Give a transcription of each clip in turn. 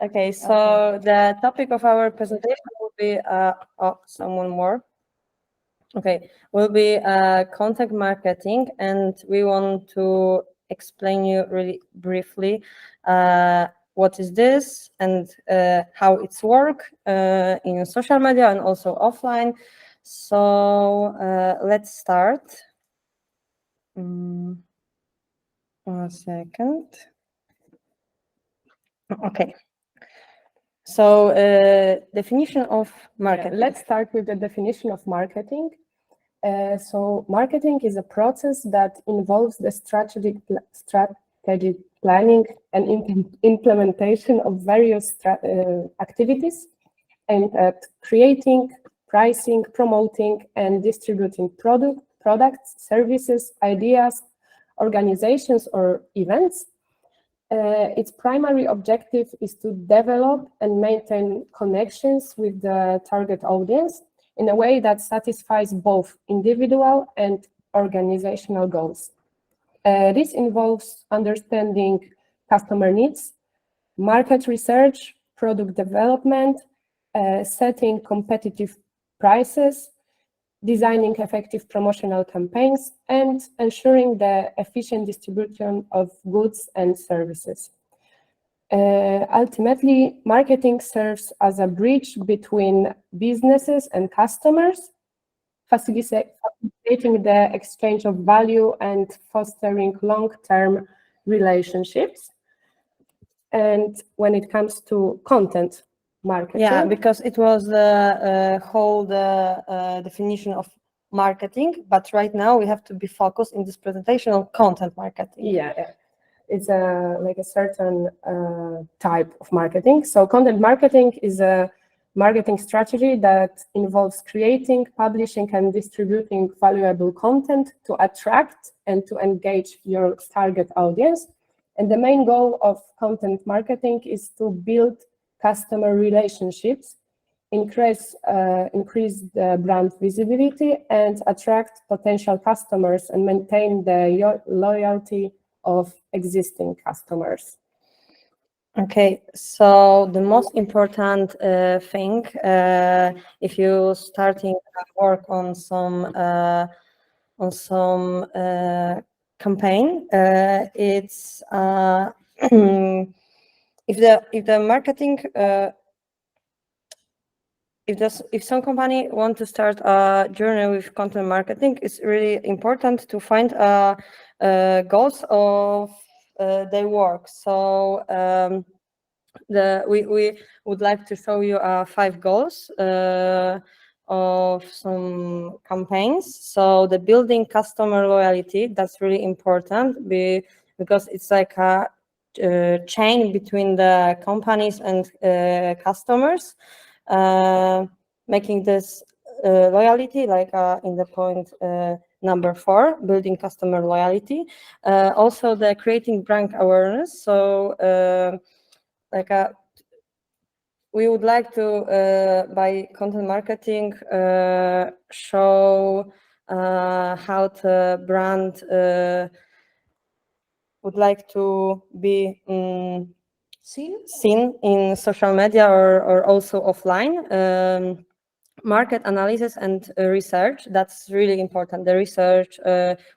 Okay, so the topic of our presentation will be someone more. Okay, will be content marketing, and we want to explain you really briefly what is this and how it's work in social media and also offline. So let's start. 1 second. Okay. So definition of marketing. Let's start with the definition of marketing. So marketing is a process that involves the strategic planning and implementation of various activities aimed at creating, pricing, promoting, and distributing products, services, ideas, organizations, or events. Its primary objective is to develop and maintain connections with the target audience in a way that satisfies both individual and organizational goals. This involves understanding customer needs, market research, product development, setting competitive prices, designing effective promotional campaigns, and ensuring the efficient distribution of goods and services. Ultimately, marketing serves as a bridge between businesses and customers, facilitating the exchange of value and fostering long-term relationships. And when it comes to content marketing, yeah, because it was the whole definition of marketing, but right now we have to be focused in this presentation on content marketing. Yeah. It's like a certain type of marketing. So content marketing is a marketing strategy that involves creating, publishing, and distributing valuable content to attract and to engage your target audience. And the main goal of content marketing is to build customer relationships, increase the brand visibility, and attract potential customers and maintain the loyalty of existing customers. Okay, so the most important thing, if you're starting work on some campaign, it's if the marketing if some company want to start a journey with content marketing, it's really important to find goals of their work. So we would like to show you 5 goals of some campaigns. So the building customer loyalty, that's really important because it's like a chain between the companies and customers, making this loyalty like in the point number 4, building customer loyalty. Also the creating brand awareness. So we would like to by content marketing show how the brand would like to be seen in social media or also offline. Market analysis and research, that's really important. The research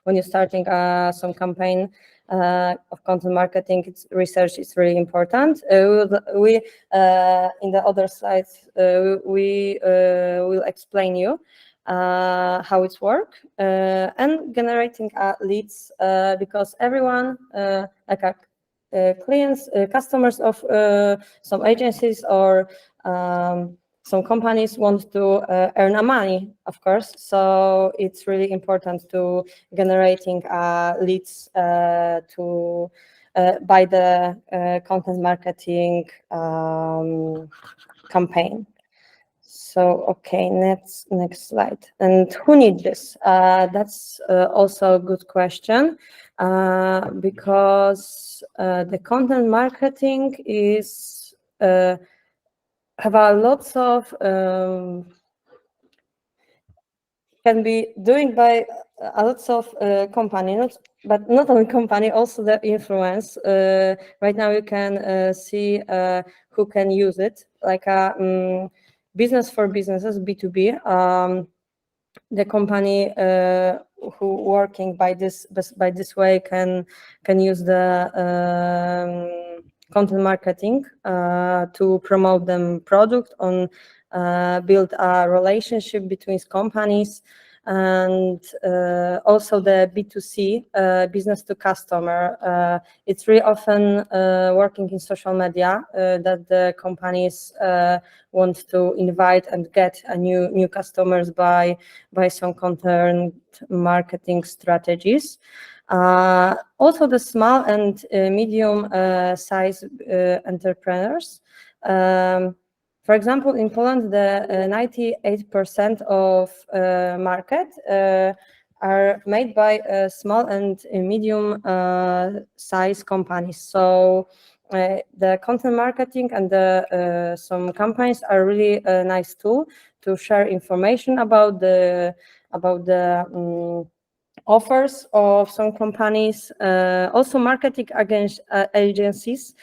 when you're starting some campaign of content marketing, research is really important. We in the other slides we will explain you how it's work, and generating leads, because everyone like clients, customers of some agencies or some companies want to earn money, of course. So it's really important to generating leads to by the content marketing campaign. So okay, next slide. And who needs this? That's also a good question, because the content marketing is have a lots of can be doing by a lots of companies, but not only company, also the influence. Right now you can see who can use it, like a business for businesses, B2B. The company who working by this way can use the content marketing to promote them product on build a relationship between companies, and also the B2C, business to customer. It's really often working in social media that the companies want to invite and get a new customers by some content marketing strategies. Also the small and medium size entrepreneurs. For example, in Poland, the 98% of market are made by small and medium size companies. So the content marketing and the some campaigns are really a nice tool to share information about the offers of some companies. Also, marketing agencies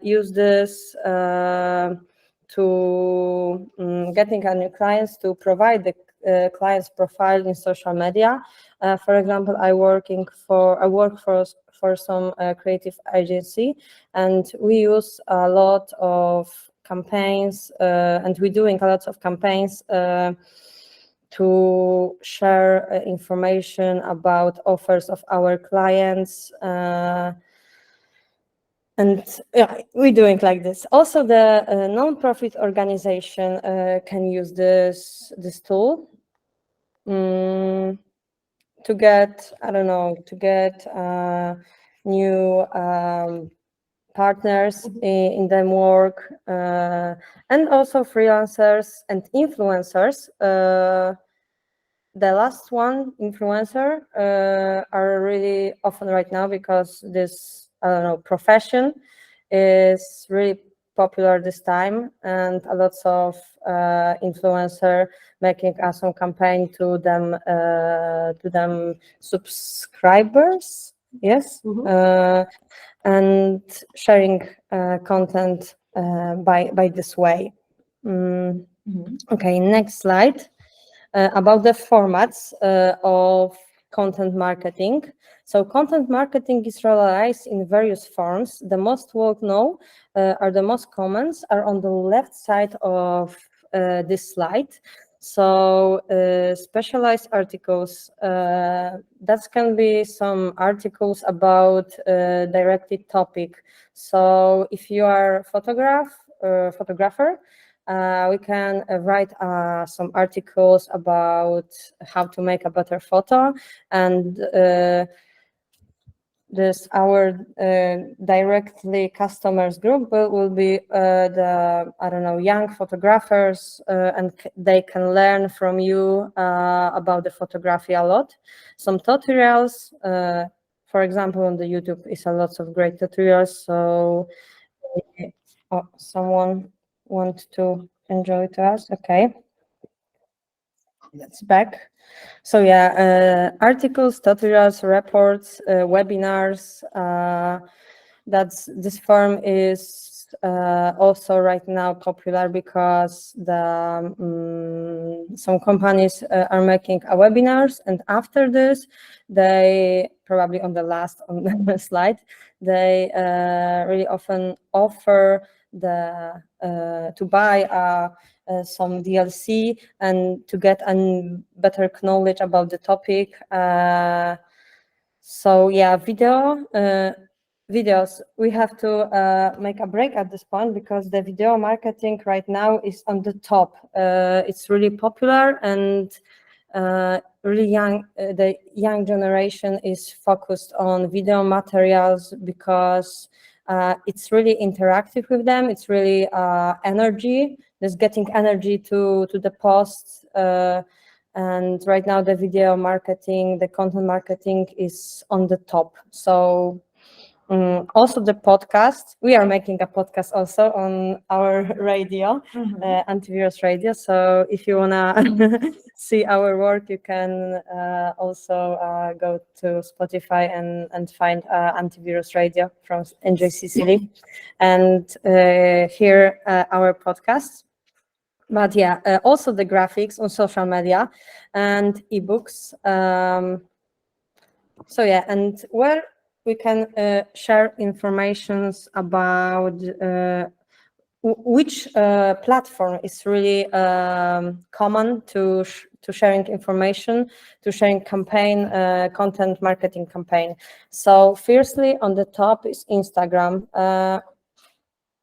use this to getting a new clients, to provide the client's profile in social media. For example, I work for some creative agency, and we use a lot of campaigns, and we're doing a lot of campaigns to share information about offers of our clients. And yeah, we're doing like this. Also, the non-profit organization can use this tool to get, I don't know, to get new partners in their work, and also freelancers and influencers. The last one, influencer, are really often right now because this, I don't know, profession is really popular this time, and a lot of influencer making some campaign to them subscribers, yes, and sharing content by this way. Okay, next slide. About the formats of content marketing. So content marketing is realized in various forms. The most well-known are the most common are on the left side of this slide. So specialized articles, that can be some articles about directed topic. So if you are a photographer, we can write some articles about how to make a better photo, and this our directly customers group will be the, I don't know, young photographers, and they can learn from you about the photography a lot. Some tutorials, for example, on the YouTube is a lot of great tutorials. So someone want to enjoy to us? Okay, that's back. So yeah, articles, tutorials, reports, webinars. This form is also right now popular because some companies are making webinars, and after this, they probably on the slide, they really often offer to buy some DLC and to get a better knowledge about the topic. So yeah, videos, we have to make a break at this point because the video marketing right now is on the top. It's really popular, and really young, the young generation is focused on video materials because it's really interactive with them. It's really energy. There's getting energy to the posts. And right now the video marketing, the content marketing is on the top. So Also the podcast. We are making a podcast also on our radio, Antivirus Radio. So if you wanna see our work, you can also go to Spotify and find Antivirus Radio from NGO Sicily and hear our podcast. But yeah, also the graphics on social media and ebooks. So yeah, and where we can share informations about which platform is really common to sharing information, to sharing campaign, content marketing campaign. So firstly, on the top is Instagram.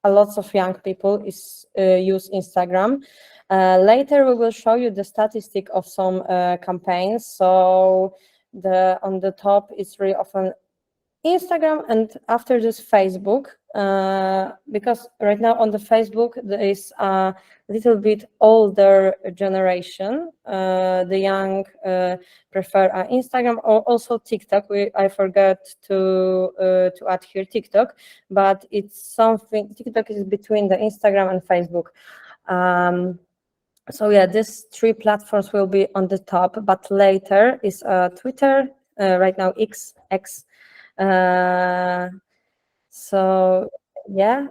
A lot of young people use Instagram. Later, we will show you the statistic of some campaigns. So on the top is really often Instagram, and after this Facebook, because right now on the Facebook there is a little bit older generation. The young prefer Instagram or also TikTok. I forgot to add here TikTok, but it's something. TikTok is between the Instagram and Facebook. So yeah, these three platforms will be on the top, but later is Twitter. Right now X. So yeah.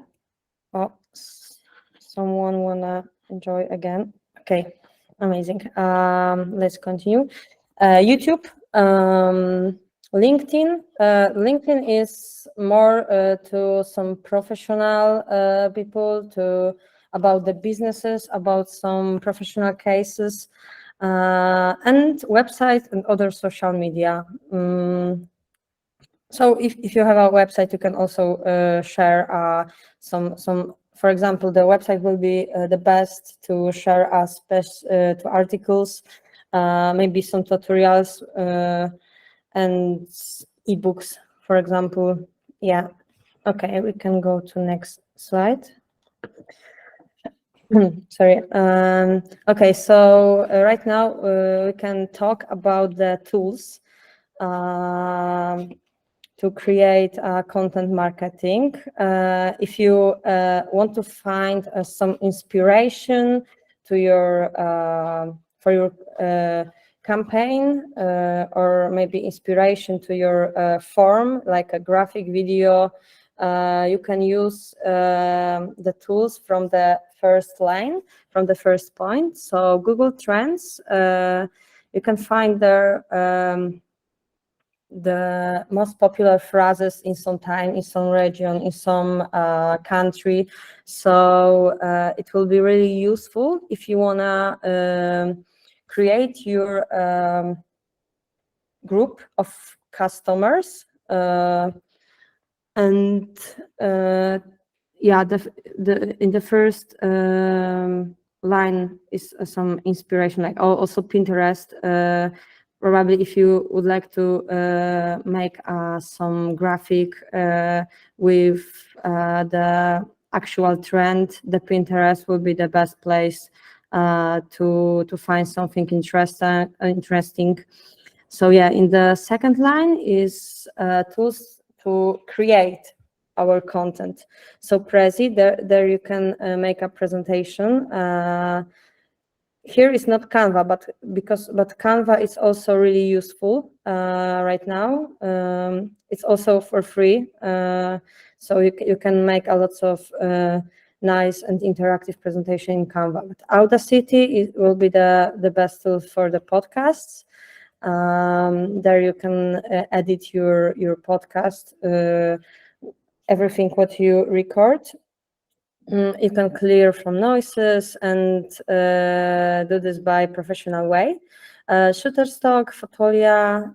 Oh, someone wanna enjoy again? Okay, amazing. Let's continue. YouTube, LinkedIn. LinkedIn is more to some professional people, about the businesses, about some professional cases, and websites and other social media. So if you have a website, you can also share some. For example, the website will be the best to share to articles, maybe some tutorials and ebooks, for example. Yeah. Okay, we can go to next slide. Sorry. Okay, so right now we can talk about the tools to create content marketing. If you want to find some inspiration to for your campaign, or maybe inspiration to your form, like a graphic video, you can use the tools from the first line, from the first point. So Google Trends, you can find there the most popular phrases in some time, in some region, in some country. So it will be really useful if you wanna create your group of customers. And yeah, in the first line is some inspiration, like also Pinterest. Probably if you would like to make some graphic with the actual trend, the Pinterest will be the best place to find something interesting. So yeah, in the second line is tools to create our content. So Prezi, there you can make a presentation. Here is not Canva, but Canva is also really useful right now. It's also for free, so you can make a lot of nice and interactive presentation in Canva. But Audacity will be the best tool for the podcasts. There you can edit your podcast, everything what you record. You can clear from noises and do this by professional way. Shutterstock, Fotolia,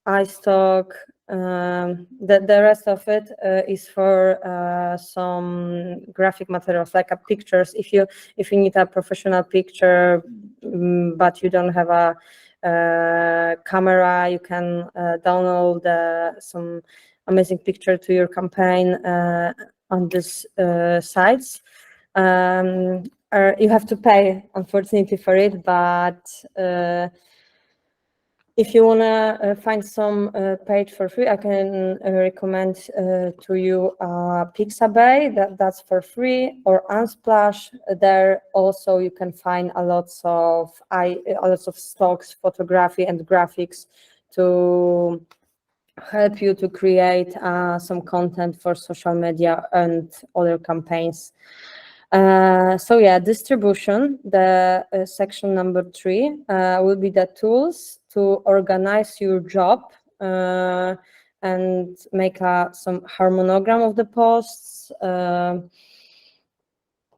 iStock. The rest of it is for some graphic materials, like pictures. If you need a professional picture, but you don't have a camera, you can download some amazing picture to your campaign on these sites. You have to pay, unfortunately, for it, but If you wanna find some page for free, I can recommend to you Pixabay, that's for free, or Unsplash. There also you can find a lots of stocks, photography and graphics to help you to create some content for social media and other campaigns. So yeah, distribution, the section number 3 will be the tools to organize your job and make some harmonogram of the posts.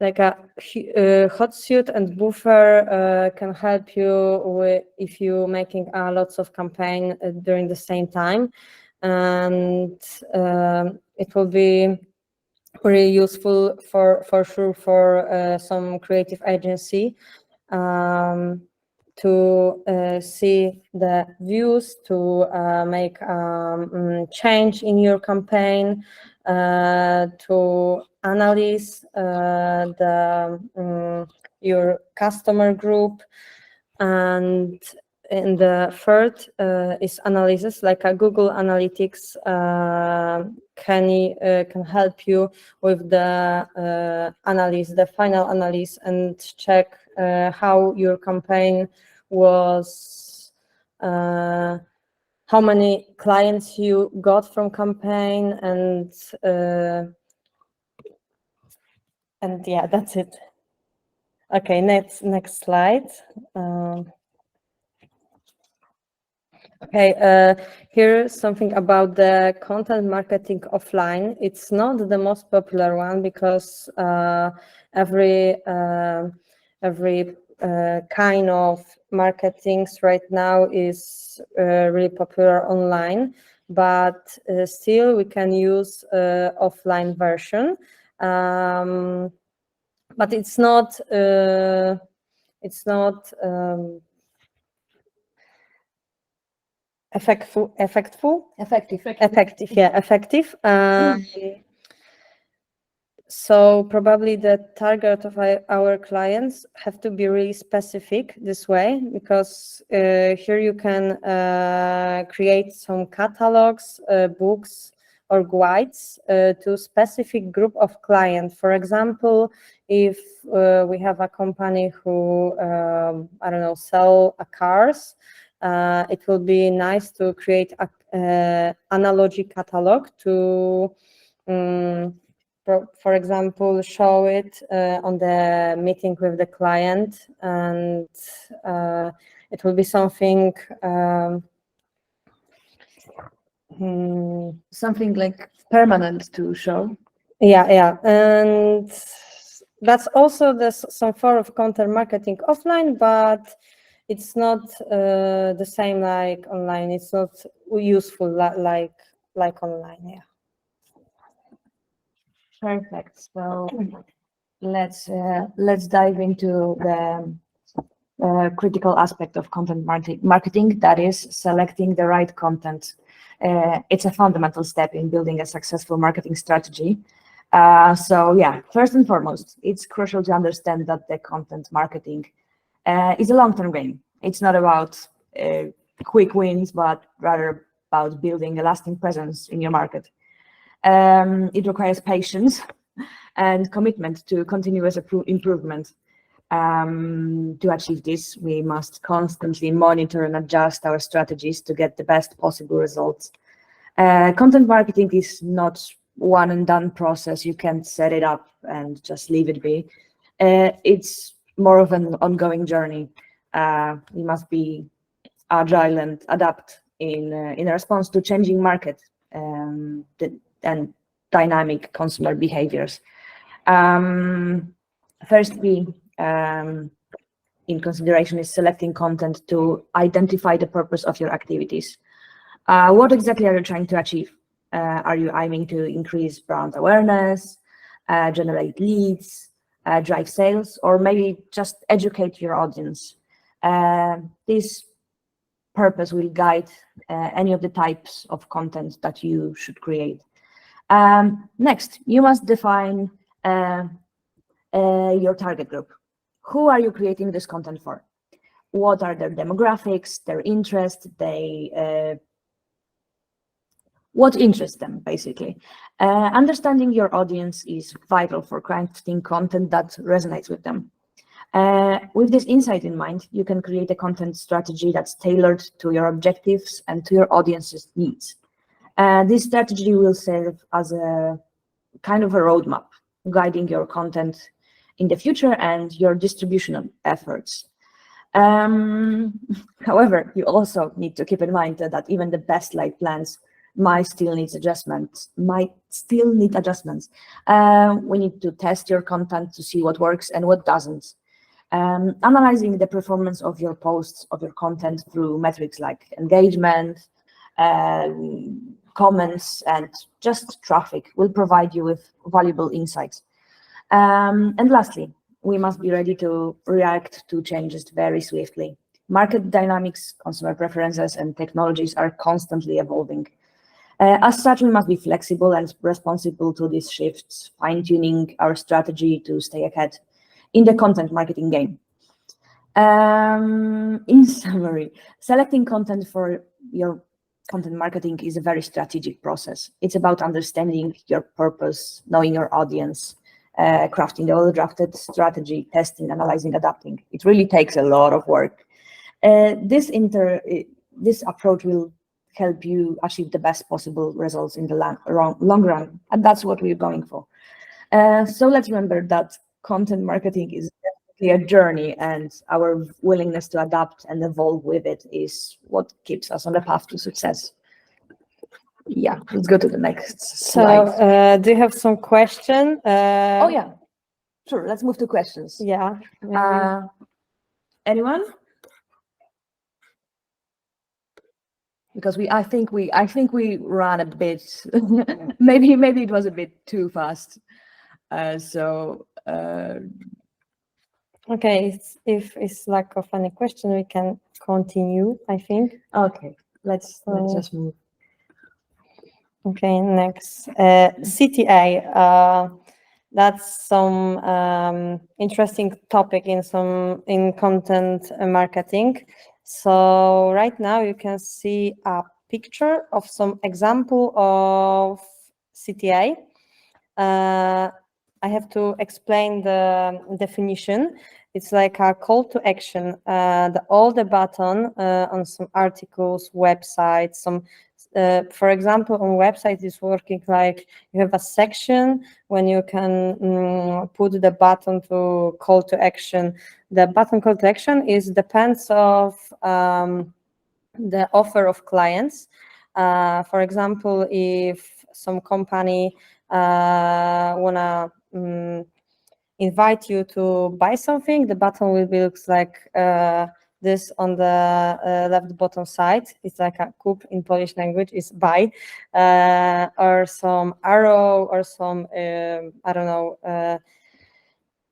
Like a Hotsuite and Buffer can help you with if you're making lots of campaign during the same time, and it will be very useful for sure for some creative agency to see the views, to make change in your campaign, to analyze your customer group. And in the third is analysis, like a Google Analytics can help you with the analysis, the final analysis, and check how your campaign was, how many clients you got from campaign, and yeah, that's it. Okay, next slide. Okay, here's something about the content marketing offline. It's not the most popular one because every kind of marketings right now is really popular online, but still we can use offline version. But it's not effective. So probably the target of our clients have to be really specific this way, because here you can create some catalogs, books, or guides to specific group of clients. For example, if we have a company who I don't know, sell cars, it will be nice to create a analogy catalog to for example, show it on the meeting with the client, and it will be something something like permanent to show. Yeah, and that's also some form of content marketing offline, but it's not the same like online. It's not useful like online. Yeah. Perfect. So let's dive into the critical aspect of content marketing, that is selecting the right content. It's a fundamental step in building a successful marketing strategy. So yeah, first and foremost, it's crucial to understand that the content marketing is a long-term game. It's not about quick wins, but rather about building a lasting presence in your market. It requires patience and commitment to continuous improvement. To achieve this, we must constantly monitor and adjust our strategies to get the best possible results. Content marketing is not one and done process. You can't set it up and just leave it be. It's more of an ongoing journey. We must be agile and adapt in response to changing market and dynamic consumer behaviors. Firstly, in consideration is selecting content to identify the purpose of your activities. What exactly are you trying to achieve? Are you aiming to increase brand awareness, generate leads, drive sales, or maybe just educate your audience? This purpose will guide any of the types of content that you should create. Next, you must define your target group. Who are you creating this content for? what are their demographics, their interests, what interests them, basically. Understanding your audience is vital for crafting content that resonates with them. With this insight in mind, you can create a content strategy that's tailored to your objectives and to your audience's needs. This strategy will serve as a kind of a roadmap, guiding your content in the future and your distribution efforts. However, you also need to keep in mind that even the best laid plans might still need adjustments. We need to test your content to see what works and what doesn't. Analyzing the performance of your posts, of your content through metrics like engagement, comments, and just traffic will provide you with valuable insights. And lastly, we must be ready to react to changes very swiftly. Market dynamics, consumer preferences, and technologies are constantly evolving. As such, we must be flexible and responsible to these shifts, fine-tuning our strategy to stay ahead in the content marketing game. In summary, selecting content for your content marketing is a very strategic process. It's about understanding your purpose, knowing your audience, crafting a well-drafted strategy, testing, analyzing, adapting. It really takes a lot of work. This approach will help you achieve the best possible results in the long run, and that's what we're going for. So let's remember that content marketing is definitely a journey, and our willingness to adapt and evolve with it is what keeps us on the path to success. Yeah, let's go to the next slide. So, do you have some question? Oh yeah, sure. Let's move to questions. Yeah. Anyone? Because I think we ran a bit. maybe it was a bit too fast. Okay, if it's lack of any question, we can continue, I think. Okay, let's just move. Okay, next. CTA. That's some interesting topic in content marketing. So right now you can see a picture of some example of CTA. I have to explain the definition. It's like a call to action. All the button on some articles, websites, for example, on website is working like you have a section when you can put the button to call to action. The button call to action depends of the offer of clients. For example, if some company wanna invite you to buy something, the button will be looks like this on the left bottom side. It's like a kup in Polish language is buy, or some arrow or some I don't know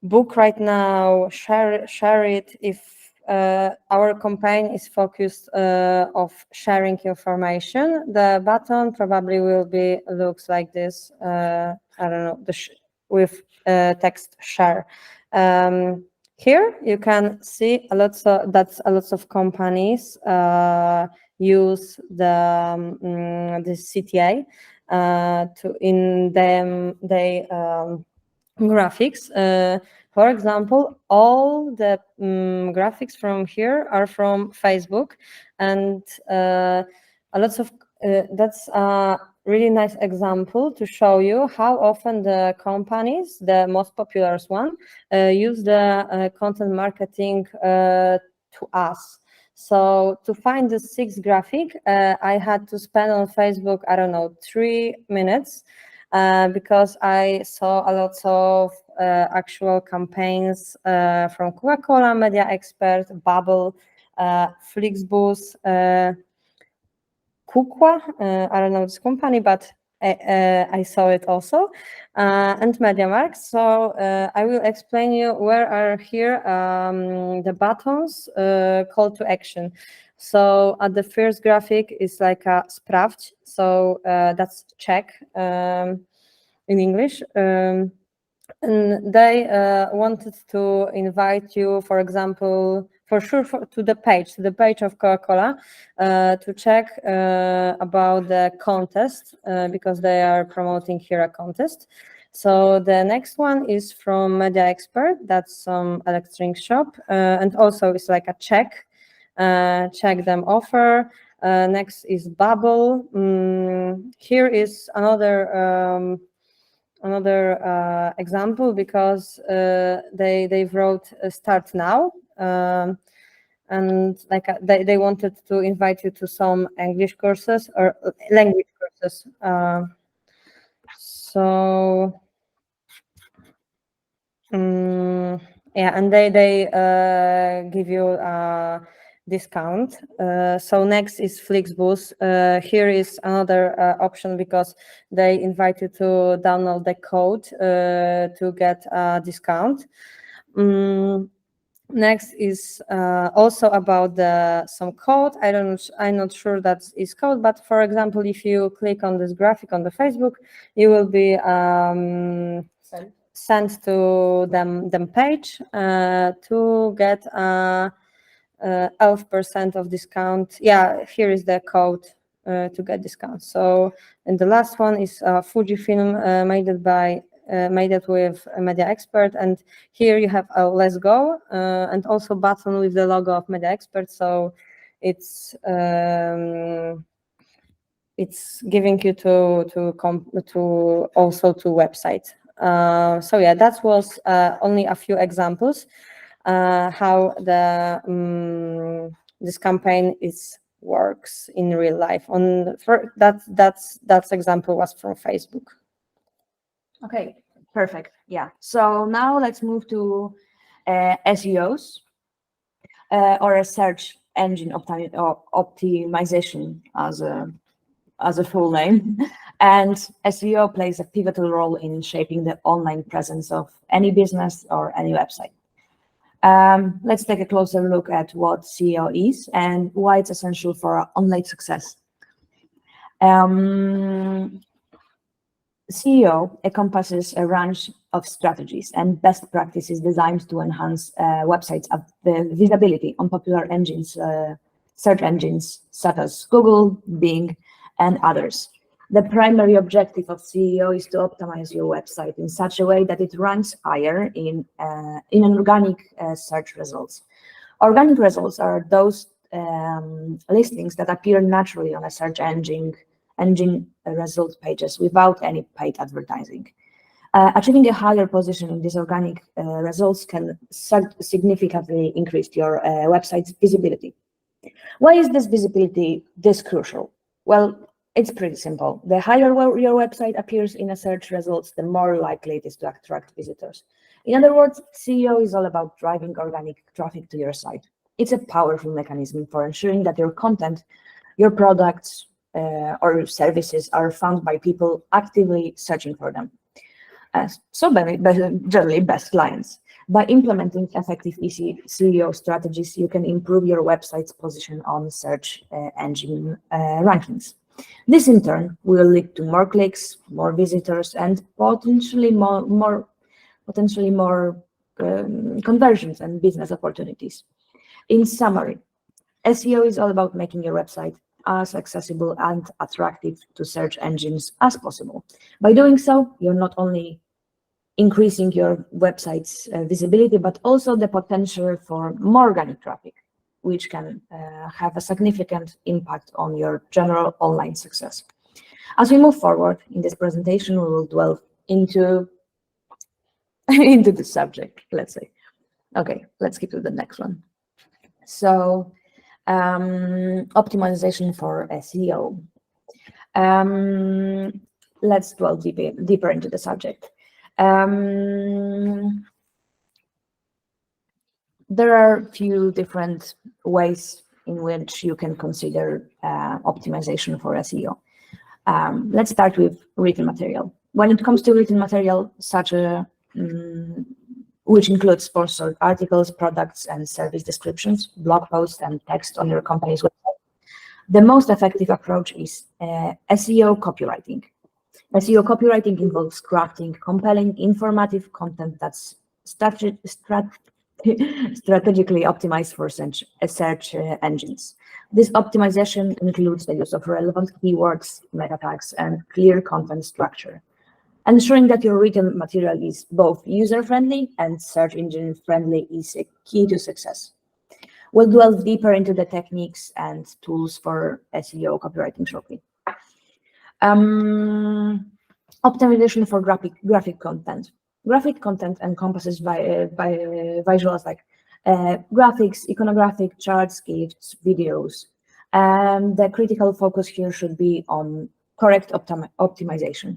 book right now. Share it. If our campaign is focused of sharing information, the button probably will be looks like this. I don't know, with text share. Here you can see a lot of companies use the CTA in them they graphics. For example, all the graphics from here are from Facebook, and a lot of that's a really nice example to show you how often the companies, the most popular one, use the content marketing to us. So to find the 6 graphic, I had to spend on Facebook, I don't know, 3 minutes. Because I saw a lot of actual campaigns from Coca-Cola, Media Expert, Bubble, Flixbus, Kukła, I don't know this company, but I saw it also, and MediaMarkt. So I will explain you where are here the buttons call to action. So at the first graphic is like a sprawdź, so that's check in English. And they wanted to invite you, for example, for sure to the page of Coca-Cola to check about the contest because they are promoting here a contest. So the next one is from Media Expert. That's some electronic shop, and also it's like a check them offer. Next is Bubble. Here is another example because they wrote Start Now, and like they wanted to invite you to some English courses or language courses. So yeah, and they give you a discount. So next is Flixbus. Here is another option because they invite you to download the code to get a discount. Next is also about some code. I'm not sure that is code, but for example, if you click on this graphic on the Facebook, you will be sent to them page to get 11% of discount. Yeah, here is the code to get discount. So, and the last one is Fujifilm made it with a Media Expert, and here you have a Let's Go and also button with the logo of Media Expert. So it's giving you to also to website. So yeah, that was only a few examples how this campaign works in real life. That example was from Facebook. Okay, perfect. Yeah. So now let's move to SEOs or a search engine optimization as a full name. And SEO plays a pivotal role in shaping the online presence of any business or any website. Let's take a closer look at what SEO is and why it's essential for online success. SEO encompasses a range of strategies and best practices designed to enhance websites' visibility on popular engines, search engines such as Google, Bing, and others. The primary objective of SEO is to optimize your website in such a way that it ranks higher in organic search results. Organic results are those listings that appear naturally on a search engine result pages without any paid advertising. Achieving a higher position in these organic results can significantly increase your website's visibility. Why is this visibility this crucial? Well, it's pretty simple. The higher your website appears in a search results, the more likely it is to attract visitors. In other words, SEO is all about driving organic traffic to your site. It's a powerful mechanism for ensuring that your content, your products, or services are found by people actively searching for them. Generally best clients. By implementing effective SEO strategies, you can improve your website's position on search engine rankings. This in turn will lead to more clicks, more visitors, and potentially more conversions and business opportunities. In summary, SEO is all about making your website as accessible and attractive to search engines as possible. By doing so, you're not only increasing your website's visibility, but also the potential for more organic traffic, which can have a significant impact on your general online success. As we move forward in this presentation, we will delve into this subject, let's say. Okay, let's skip to the next one. So, optimization for SEO. Let's delve deeper into the subject. There are a few different ways in which you can consider optimization for SEO. Let's start with written material. When it comes to written material, which includes sponsored articles, products and service descriptions, blog posts, and text on your company's website, the most effective approach is SEO copywriting. SEO copywriting involves crafting compelling, informative content that's strategically optimized for search engines. This optimization includes the use of relevant keywords, meta tags, and clear content structure. Ensuring that your written material is both user-friendly and search engine-friendly is a key to success. We'll delve deeper into the techniques and tools for SEO copywriting shortly. Optimization for graphic content. Graphic content encompasses visuals like graphics, iconographic, charts, GIFs, videos. And the critical focus here should be on correct optimization.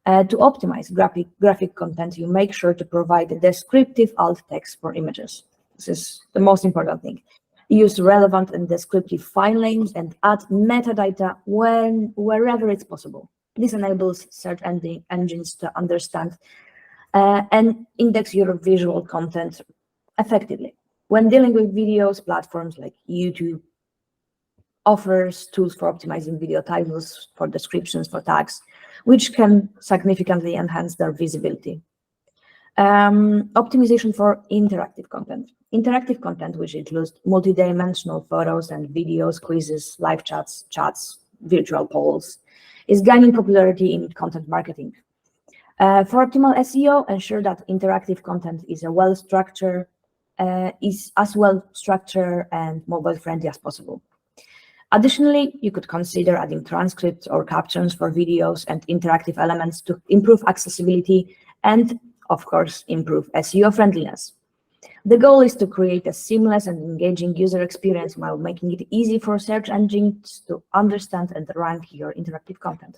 To optimize graphic content, you make sure to provide a descriptive alt text for images. This is the most important thing. Use relevant and descriptive file names and add metadata wherever it's possible. This enables search engines to understand and index your visual content effectively. When dealing with videos, platforms like YouTube offers tools for optimizing video titles, for descriptions, for tags, which can significantly enhance their visibility. Optimization for interactive content. Interactive content, which includes multidimensional photos and videos, quizzes, live chats, virtual polls, is gaining popularity in content marketing. For optimal SEO, ensure that interactive content is as well structured and mobile-friendly as possible. Additionally, you could consider adding transcripts or captions for videos and interactive elements to improve accessibility and, of course, improve SEO friendliness. The goal is to create a seamless and engaging user experience while making it easy for search engines to understand and rank your interactive content.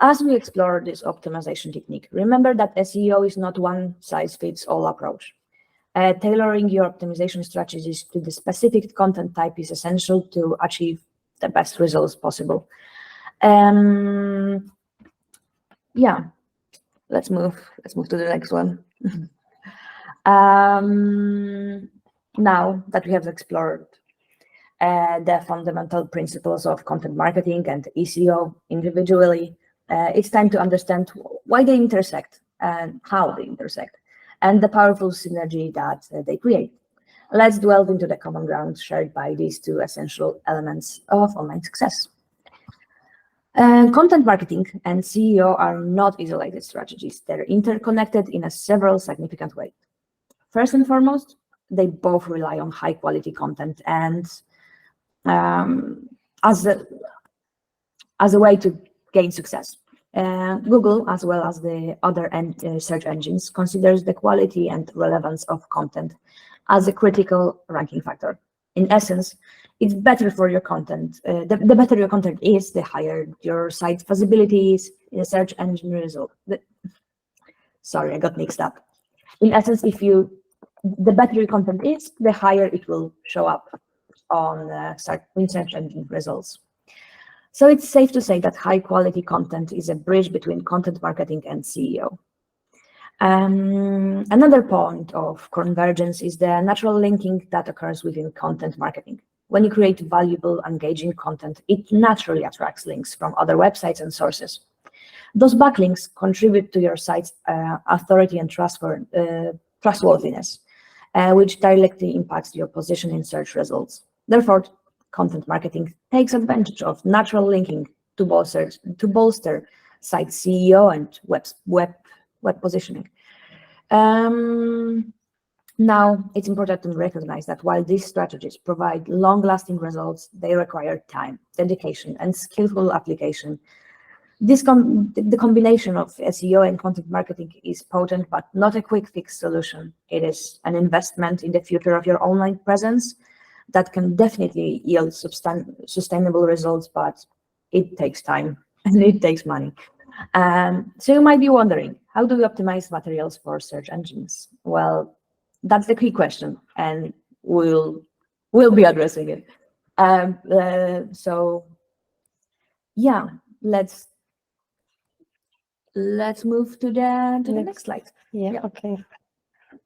As we explore this optimization technique, remember that SEO is not one-size-fits-all approach. Tailoring your optimization strategies to the specific content type is essential to achieve the best results possible. Yeah, let's move to the next one. Now that we have explored the fundamental principles of content marketing and SEO individually, it's time to understand why they intersect and how they intersect, and the powerful synergy that they create. Let's delve into the common ground shared by these two essential elements of online success. Content marketing and SEO are not isolated strategies. They're interconnected in several significant ways. First and foremost, they both rely on high-quality content and as a way to gain success. Google, as well as the other search engines, considers the quality and relevance of content as a critical ranking factor. In essence, it's better for your content. The better your content is, the higher your site's visibility is in a search engine result. Sorry, I got mixed up. In essence, the better your content is, the higher it will show up on search engine results. So it's safe to say that high-quality content is a bridge between content marketing and SEO. Another point of convergence is the natural linking that occurs within content marketing. When you create valuable, engaging content, it naturally attracts links from other websites and sources. Those backlinks contribute to your site's authority and trustworthiness, which directly impacts your position in search results. Therefore, content marketing takes advantage of natural linking to bolster site SEO and web positioning. Now, it's important to recognize that while these strategies provide long-lasting results, they require time, dedication, and skillful application. The combination of SEO and content marketing is potent, but not a quick fix solution. It is an investment in the future of your online presence that can definitely yield sustainable results, but it takes time and it takes money. So you might be wondering, how do we optimize materials for search engines? Well, that's the key question, and we'll be addressing it. So yeah, let's move to the next slide. Yeah, okay.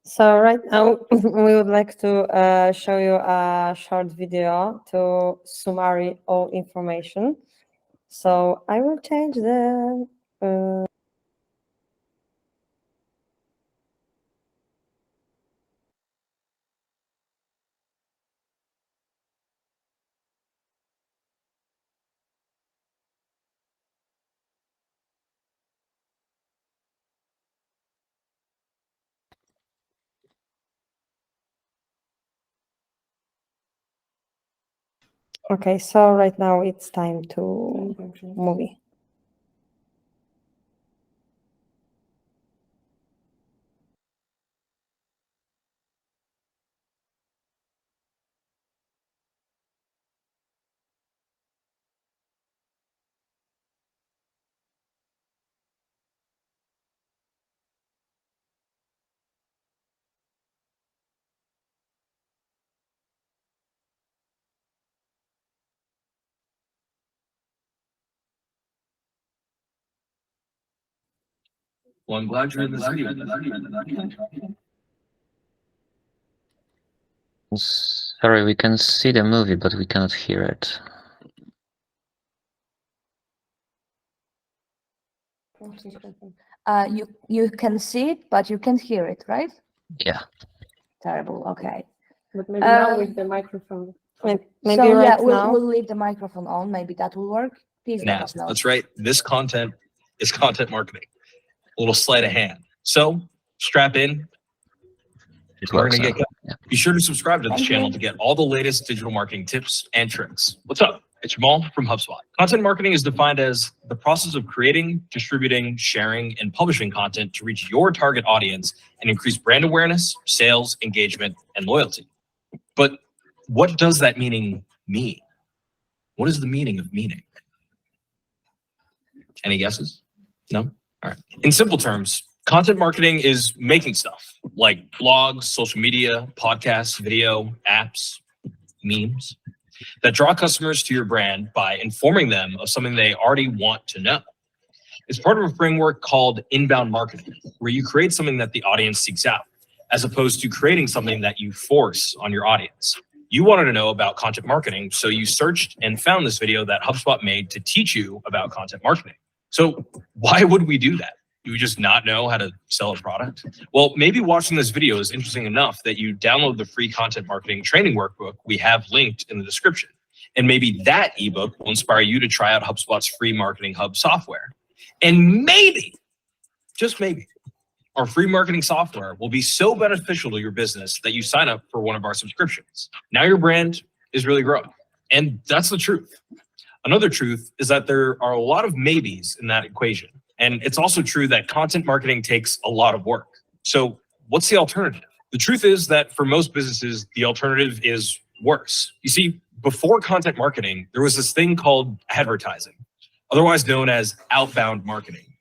So right now we would like to show you a short video to summary all information. So I will change the Okay, so right now it's time to movie. Well, I'm glad you're in this video. Sorry, we can see the movie, but we cannot hear it. You can see it, but you can't hear it, right? Yeah. Terrible. Okay. But maybe now with the microphone. Maybe So right yeah, now. we'll leave the microphone on. Maybe that will work. Please let us know. That's right. This content is content marketing. A little sleight of hand. So strap in. It We're works gonna now. get. Yeah. Be sure to subscribe to this Thank channel you. to get all the latest digital marketing tips and tricks. What's up? It's Jamal from HubSpot. Content marketing is defined as the process of creating, distributing, sharing, and publishing content to reach your target audience and increase brand awareness, sales, engagement, and loyalty. But what does that meaning mean? What is the meaning of meaning? Any guesses? No? All right. In simple terms, content marketing is making stuff like blogs, social media, podcasts, video, apps, memes that draw customers to your brand by informing them of something they already want to know. It's part of a framework called inbound marketing, where you create something that the audience seeks out, as opposed to creating something that you force on your audience. You wanted to know about content marketing, so you searched and found this video that HubSpot made to teach you about content marketing. So why would we do that? Do we just not know how to sell a product? Well, maybe watching this video is interesting enough that you download the free content marketing training workbook we have linked in the description. And maybe that ebook will inspire you to try out HubSpot's free Marketing Hub software. And maybe, just maybe, our free marketing software will be so beneficial to your business that you sign up for one of our subscriptions. Now your brand is really growing. And that's the truth. Another truth is that there are a lot of maybes in that equation. And it's also true that content marketing takes a lot of work. So what's the alternative? The truth is that for most businesses, the alternative is worse. You see, before content marketing, there was this thing called advertising, otherwise known as outbound marketing.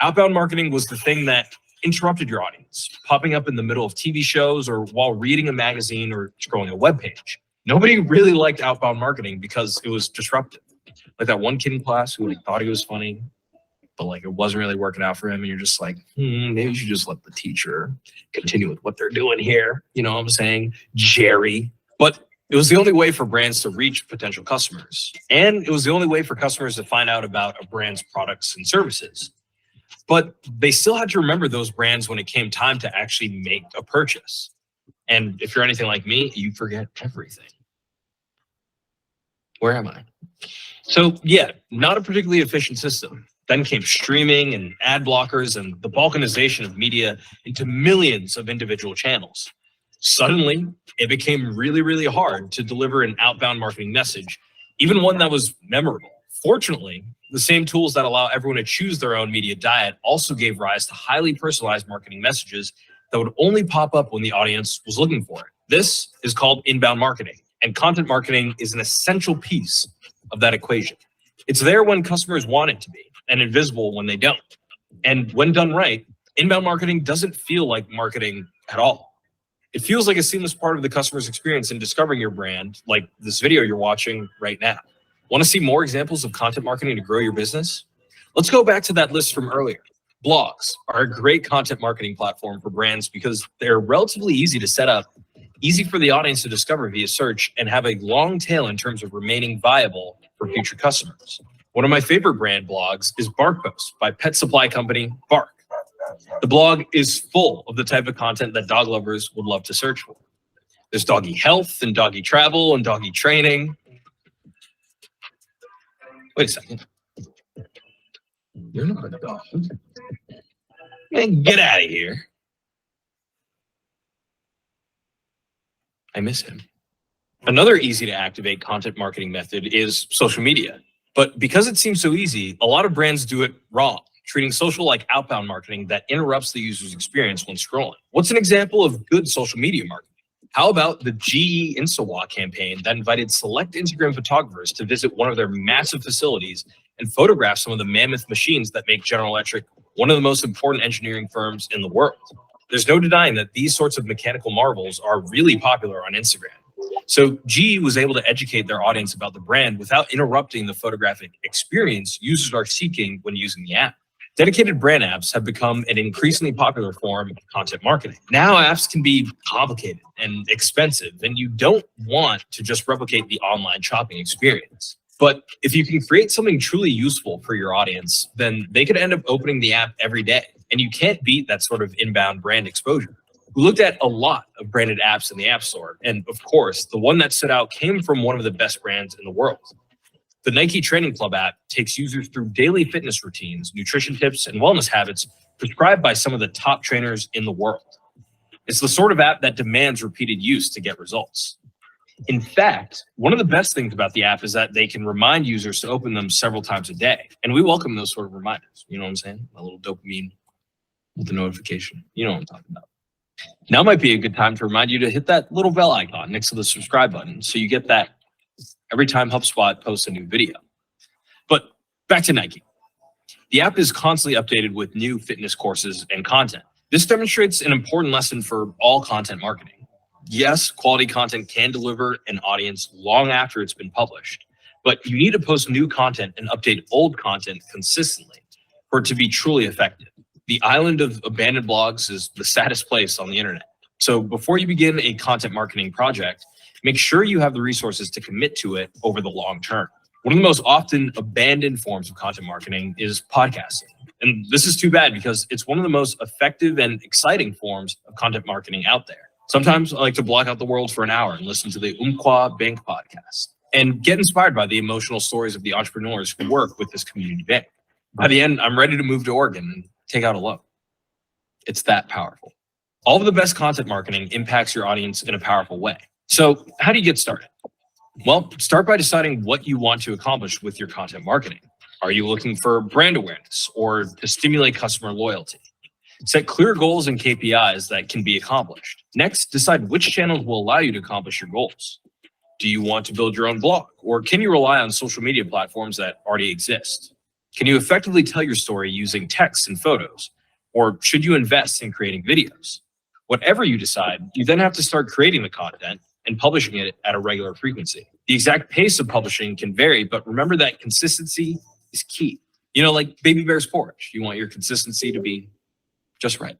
Outbound marketing was the thing that interrupted your audience, popping up in the middle of TV shows or while reading a magazine or scrolling a web page. Nobody really liked outbound marketing because it was disruptive. Like that one kid in class who thought he was funny, but like it wasn't really working out for him. And you're just like, maybe you should just let the teacher continue with what they're doing here. You know what I'm saying? Jerry. But it was the only way for brands to reach potential customers. And it was the only way for customers to find out about a brand's products and services. But they still had to remember those brands when it came time to actually make a purchase. And if you're anything like me, you forget everything. Where am I? So yeah, not a particularly efficient system. Then came streaming and ad blockers and the balkanization of media into millions of individual channels. Suddenly, it became really, really hard to deliver an outbound marketing message, even one that was memorable. Fortunately, the same tools that allow everyone to choose their own media diet also gave rise to highly personalized marketing messages that would only pop up when the audience was looking for it. This is called inbound marketing, and content marketing is an essential piece of that equation. It's there when customers want it to be and invisible when they don't. And when done right, inbound marketing doesn't feel like marketing at all. It feels like a seamless part of the customer's experience in discovering your brand, like this video you're watching right now. Want to see more examples of content marketing to grow your business? Let's go back to that list from earlier. Blogs are a great content marketing platform for brands because they're relatively easy to set up, easy for the audience to discover via search, and have a long tail in terms of remaining viable for future customers. One of my favorite brand blogs is Bark Post by pet supply company Bark. The blog is full of the type of content that dog lovers would love to search for. There's doggy health and doggy travel and doggy training. Wait a second. You're not a dog. Man, get out of here. I miss him. Another easy to activate content marketing method is social media. But because it seems so easy, a lot of brands do it wrong, treating social like outbound marketing that interrupts the user's experience when scrolling. What's an example of good social media marketing? How about the GE InstaWalk campaign that invited select Instagram photographers to visit one of their massive facilities and photograph some of the mammoth machines that make General Electric one of the most important engineering firms in the world? There's no denying that these sorts of mechanical marvels are really popular on Instagram. So GE was able to educate their audience about the brand without interrupting the photographic experience users are seeking when using the app. Dedicated brand apps have become an increasingly popular form of content marketing. Now apps can be complicated and expensive, and you don't want to just replicate the online shopping experience. But if you can create something truly useful for your audience, then they could end up opening the app every day. And you can't beat that sort of inbound brand exposure. We looked at a lot of branded apps in the App Store. And of course, the one that stood out came from one of the best brands in the world. The Nike Training Club app takes users through daily fitness routines, nutrition tips, and wellness habits prescribed by some of the top trainers in the world. It's the sort of app that demands repeated use to get results. In fact, one of the best things about the app is that they can remind users to open them several times a day. And we welcome those sort of reminders. You know what I'm saying? A little dopamine with the notification. You know what I'm talking about. Now might be a good time to remind you to hit that little bell icon next to the subscribe button so you get that every time HubSpot posts a new video. But back to Nike. The app is constantly updated with new fitness courses and content. This demonstrates an important lesson for all content marketing. Yes, quality content can deliver an audience long after it's been published, but you need to post new content and update old content consistently for it to be truly effective. The island of abandoned blogs is the saddest place on the internet. So before you begin a content marketing project, make sure you have the resources to commit to it over the long term. One of the most often abandoned forms of content marketing is podcasting. And this is too bad because it's one of the most effective and exciting forms of content marketing out there. Sometimes I like to block out the world for an hour and listen to the Umpqua Bank podcast and get inspired by the emotional stories of the entrepreneurs who work with this community bank. By the end, I'm ready to move to Oregon and take out a loan. It's that powerful. All of the best content marketing impacts your audience in a powerful way. So how do you get started? Well, start by deciding what you want to accomplish with your content marketing. Are you looking for brand awareness or to stimulate customer loyalty? Set clear goals and KPIs that can be accomplished. Next, decide which channels will allow you to accomplish your goals. Do you want to build your own blog, or can you rely on social media platforms that already exist? Can you effectively tell your story using text and photos, or should you invest in creating videos? Whatever you decide, you then have to start creating the content and publishing it at a regular frequency. The exact pace of publishing can vary, but remember that consistency is key. You know, like Baby Bear's porridge, you want your consistency to be just right.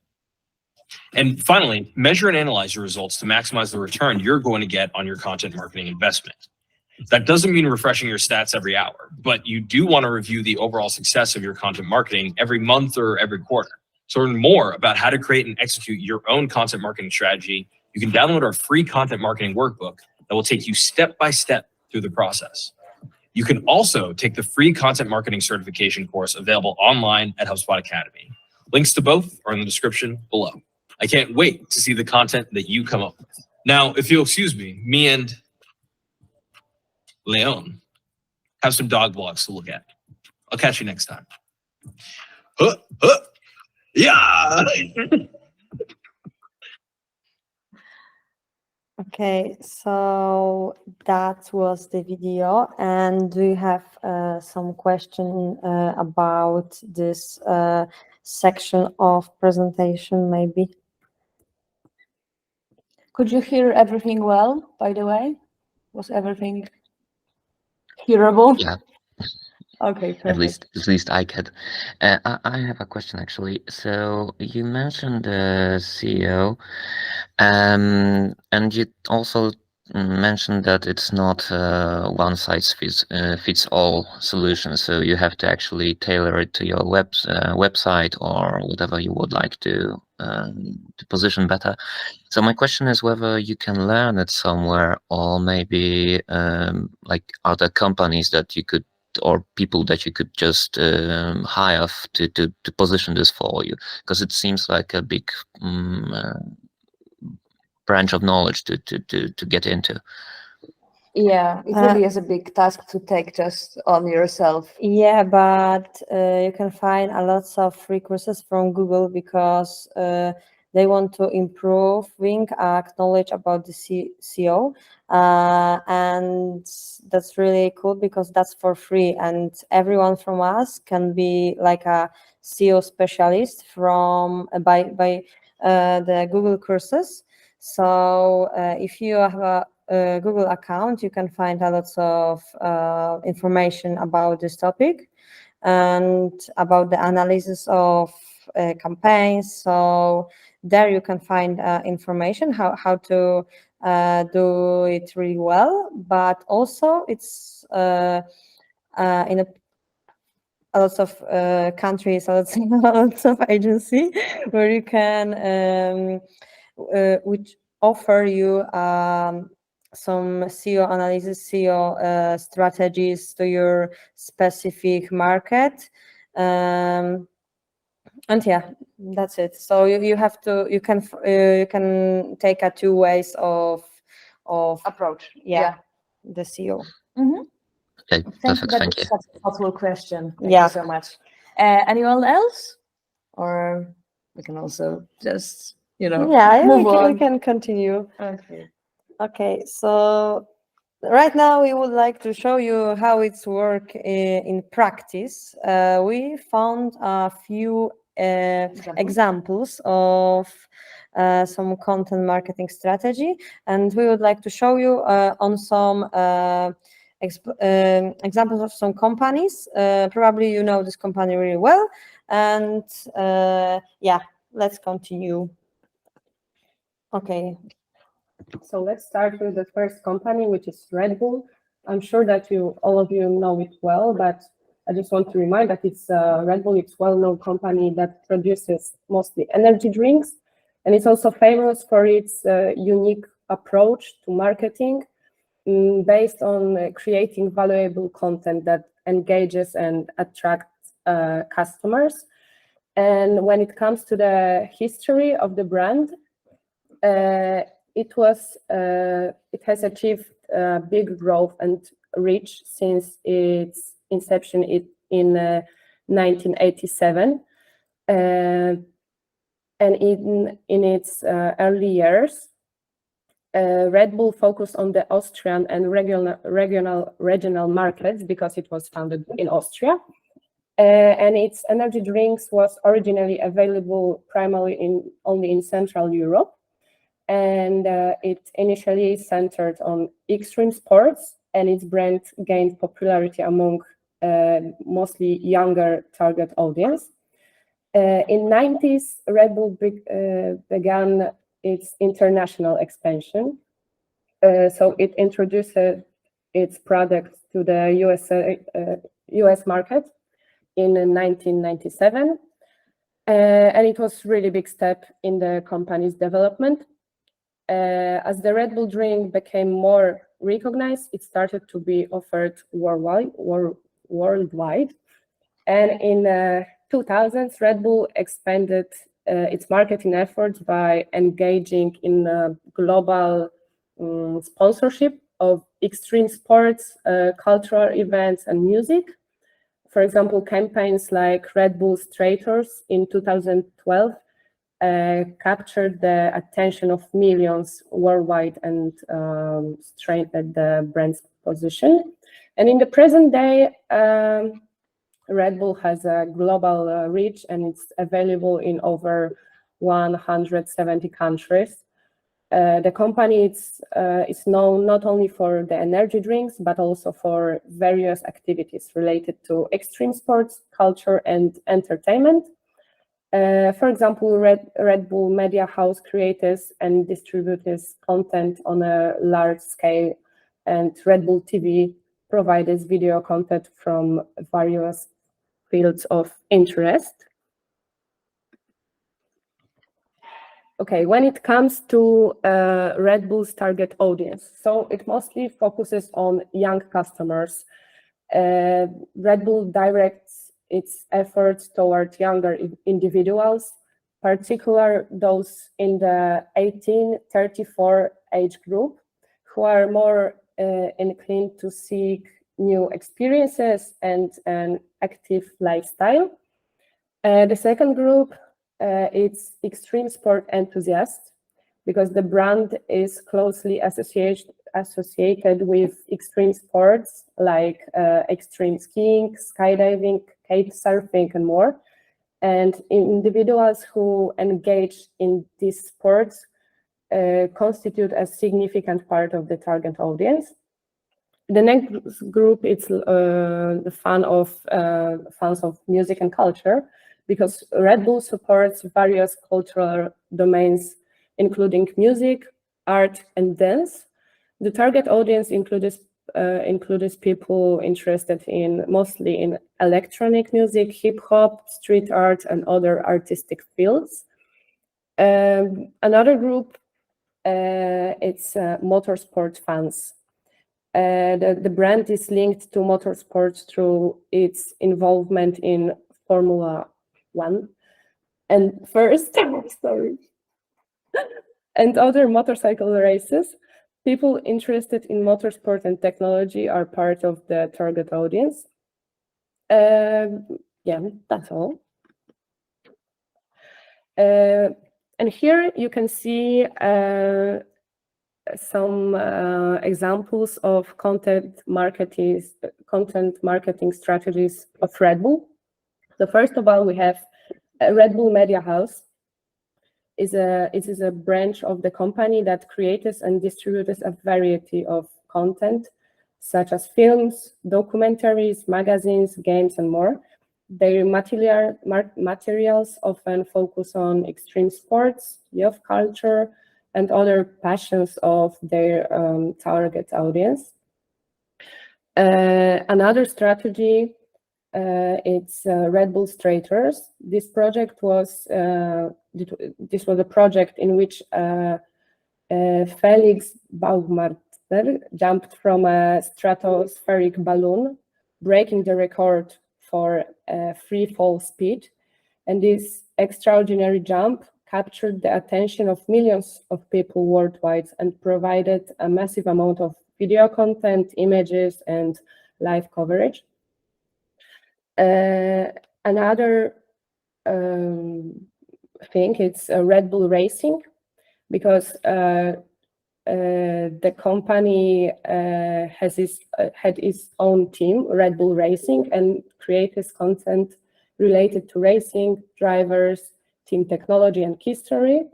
And finally, measure and analyze your results to maximize the return you're going to get on your content marketing investment. That doesn't mean refreshing your stats every hour, but you do want to review the overall success of your content marketing every month or every quarter. To learn more about how to create and execute your own content marketing strategy, you can download our free content marketing workbook that will take you step by step through the process. You can also take the free content marketing certification course available online at HubSpot Academy. Links to both are in the description below. I can't wait to see the content that you come up with. Now, if you'll excuse me and Leon have some dog vlogs to look at. I'll catch you next time. Yeah. Okay, so that was the video. And do you have some question about this section of presentation, maybe? Could you hear everything well, by the way? Was everything hearable? Yeah. Okay, perfect. At least I could. I have a question actually. So you mentioned the CEO, and you also mentioned that it's not one size fits all solution. So you have to actually tailor it to your website or whatever you would like to position better. So my question is whether you can learn it somewhere, or maybe like other companies that you could, or people that you could just hire to position this for you, because it seems like a big branch of knowledge to get into. Yeah, it really is a big task to take just on yourself. Yeah, but you can find a lot of free courses from Google because they want to improving knowledge about the SEO, and that's really cool because that's for free, and everyone from us can be like a SEO specialist from by the Google courses. So if you have a Google account, you can find a lot of information about this topic and about the analysis of campaigns. So there you can find information how to do it really well, but also it's in a lot of countries, a lot of agency where you can which offer you some SEO analysis, SEO strategies to your specific market, and yeah, that's it. So you have to you can take a two ways of Approach. yeah, the SEO. Mhm. Okay, perfect. That Thank is you. such a thoughtful question. Thank Yeah. you so much. Anyone else? Or we can also just, Yeah, move we on. can continue. Okay. Okay, so right now we would like to show you how it's work in practice. We found a few examples of some content marketing strategy, and we would like to show you on some examples of some companies. Probably you know this company really well, and yeah, let's continue. Okay. So let's start with the first company, which is Red Bull. I'm sure that all of you know it well, but I just want to remind that it's Red Bull. It's a well-known company that produces mostly energy drinks, and it's also famous for its unique approach to marketing, based on creating valuable content that engages and attracts customers. And when it comes to the history of the brand, it has achieved big growth and reach since its inception in 1987. And in its early years, Red Bull focused on the Austrian and regional markets because it was founded in Austria. And its energy drinks was originally available primarily only in Central Europe. And it initially centered on extreme sports, and its brand gained popularity among mostly younger target audience. In 90s, Red Bull began its international expansion. So it introduced its product to the US market in 1997. And it was really big step in the company's development. As the Red Bull drink became more recognized, it started to be offered worldwide. And in 2000s, Red Bull expanded its marketing efforts by engaging in global sponsorship of extreme sports, cultural events, and music. For example, campaigns like Red Bull Traitors in 2012 captured the attention of millions worldwide and strengthened the brand's position. And in the present day, Red Bull has a global reach, and it's available in over 170 countries. The company is known not only for the energy drinks, but also for various activities related to extreme sports, culture, and entertainment. For example, Red Bull Media House creators and distributors content on a large scale, and Red Bull TV provides video content from various fields of interest. Okay, when it comes to Red Bull's target audience, so it mostly focuses on young customers. Red Bull directs its efforts toward younger individuals, particularly those in the 18-34 age group, who are more inclined to seek new experiences and an active lifestyle. The second group, it's extreme sport enthusiasts, because the brand is closely associated with extreme sports like extreme skiing, skydiving, kite surfing, and more. And individuals who engage in these sports constitute a significant part of the target audience. The next group is the fans of music and culture, because Red Bull supports various cultural domains, including music, art, and dance. The target audience includes people interested mostly in electronic music, hip hop, street art, and other artistic fields. Another group, it's motorsport fans. The brand is linked to motorsports through its involvement in Formula 1 and and other motorcycle races. People interested in motorsport and technology are part of the target audience. Yeah, that's all. And here you can see some examples of content marketing strategies of Red Bull. So first of all, we have Red Bull Media House. It is a branch of the company that creates and distributes a variety of content, such as films, documentaries, magazines, games, and more. Their materials often focus on extreme sports, youth culture, and other passions of their target audience. Another strategy, it's Red Bull Straters. This was a project in which Felix Baumgartner jumped from a stratospheric balloon, breaking the record for free fall speed. And this extraordinary jump captured the attention of millions of people worldwide and provided a massive amount of video content, images, and live coverage. Another thing, it's Red Bull Racing, because the company had its own team, Red Bull Racing, and creates content related to racing, drivers, team technology, and history.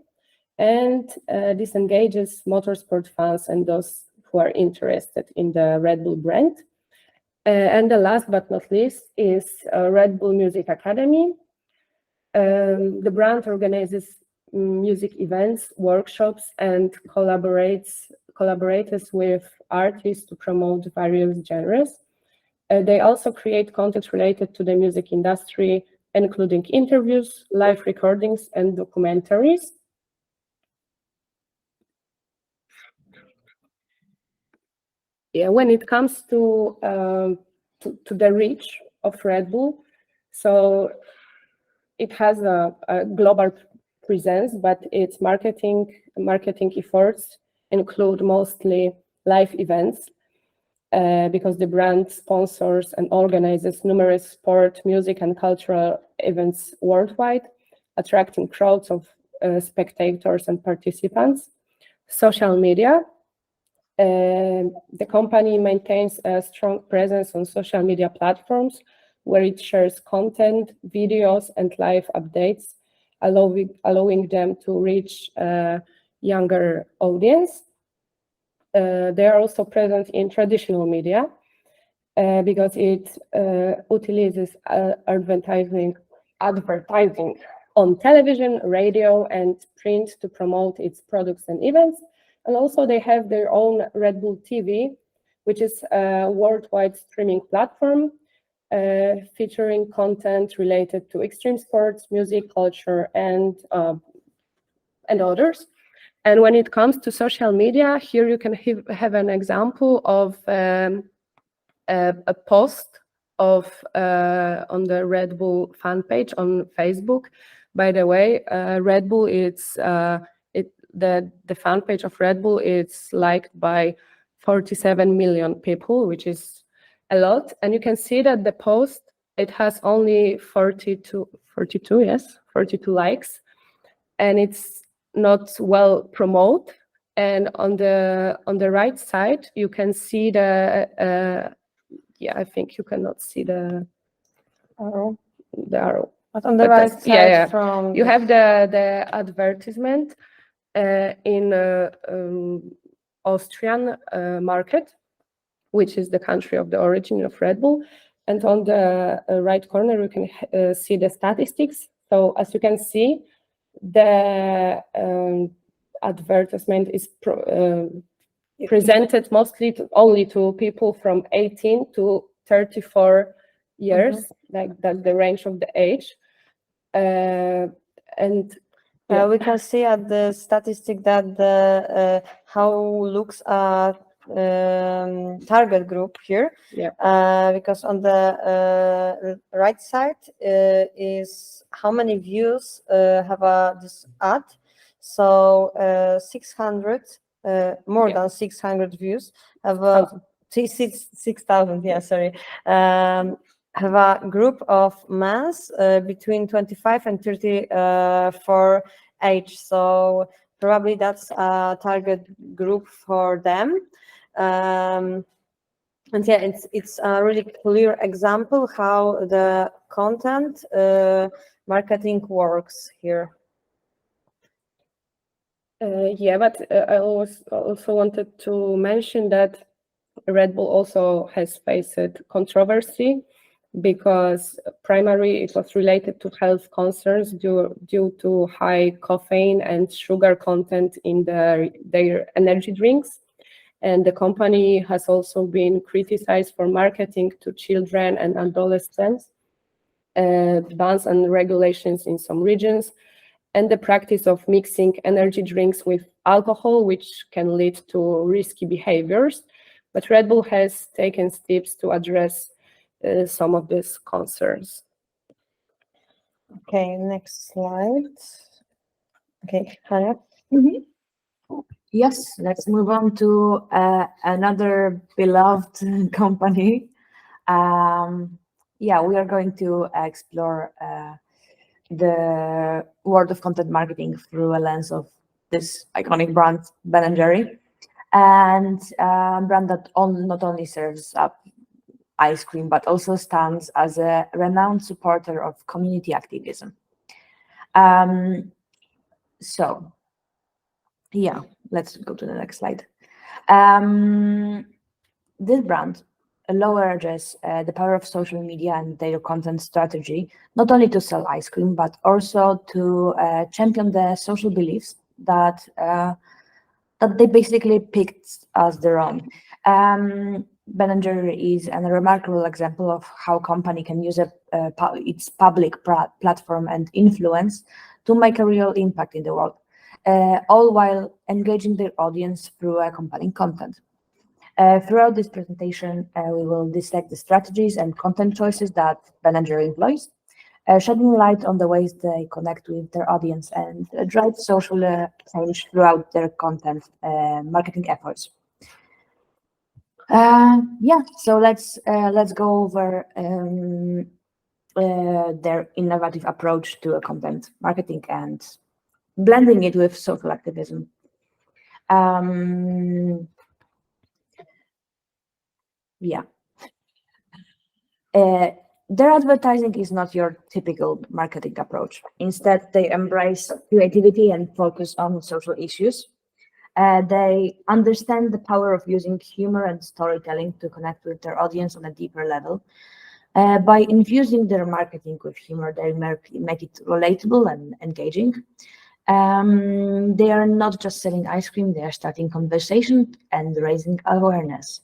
And this engages motorsport fans and those who are interested in the Red Bull brand. And the last but not least is Red Bull Music Academy. The brand organizes music events, workshops, and collaborates with artists to promote various genres. They also create content related to the music industry, including interviews, live recordings, and documentaries. Yeah, when it comes to the reach of Red Bull, so it has a global presence, but its marketing efforts include mostly live events, because the brand sponsors and organizes numerous sport, music, and cultural events worldwide, attracting crowds of spectators and participants. Social media. The company maintains a strong presence on social media platforms where it shares content, videos, and live updates, allowing them to reach a younger audience. They are also present in traditional media because it utilizes advertising on television, radio, and print to promote its products and events. And also they have their own Red Bull TV, which is a worldwide streaming platform featuring content related to extreme sports, music, culture, and others. And when it comes to social media, here you can have an example of a post of on the Red Bull fan page on Facebook. By the way, Red Bull, the fan page of Red Bull is liked by 47 million people, which is a lot. And you can see that the post, it has only 42 likes, and it's not well promoted. And on the right side, you can see the I think you cannot see the arrow. But on the But right that's- side, yeah. from You have the advertisement in Austrian market, which is the country of the origin of Red Bull. And on the right corner, you can see the statistics. So as you can see, the advertisement is presented mostly only to people from 18 to 34 years, like that's the range of the age. And we can see at the statistic that the how looks at target group here. Yeah. Because on the right side is how many views have this ad. So 600, more than 600 views have a 6,000. Yeah, sorry. Have a group of men between 25 and 34 age. So probably that's a target group for them. And yeah, it's a really clear example how the content marketing works here. But I also wanted to mention that Red Bull also has faced controversy, because primarily it was related to health concerns due to high caffeine and sugar content in their energy drinks. And the company has also been criticized for marketing to children and adolescents, bans and regulations in some regions, and the practice of mixing energy drinks with alcohol, which can lead to risky behaviors. But Red Bull has taken steps to address some of these concerns. Okay, next slide. Okay, Hania. Yes, let's move on to another beloved company. We are going to explore the world of content marketing through a lens of this iconic brand, Ben & Jerry, and a brand that not only serves up ice cream, but also stands as a renowned supporter of community activism. Let's go to the next slide. This brand leverages the power of social media and their content strategy, not only to sell ice cream, but also to champion the social beliefs that they basically picked as their own. Ben & Jerry is a remarkable example of how a company can use its public platform and influence to make a real impact in the world, all while engaging their audience through compelling content. Throughout this presentation, we will dissect the strategies and content choices that Ben & Jerry employs, shedding light on the ways they connect with their audience and drive social change throughout their content marketing efforts. So let's go over their innovative approach to content marketing and blending it with social activism. Their advertising is not your typical marketing approach. Instead, they embrace creativity and focus on social issues. They understand the power of using humor and storytelling to connect with their audience on a deeper level. By infusing their marketing with humor, they make it relatable and engaging. They are not just selling ice cream, they are starting conversation and raising awareness.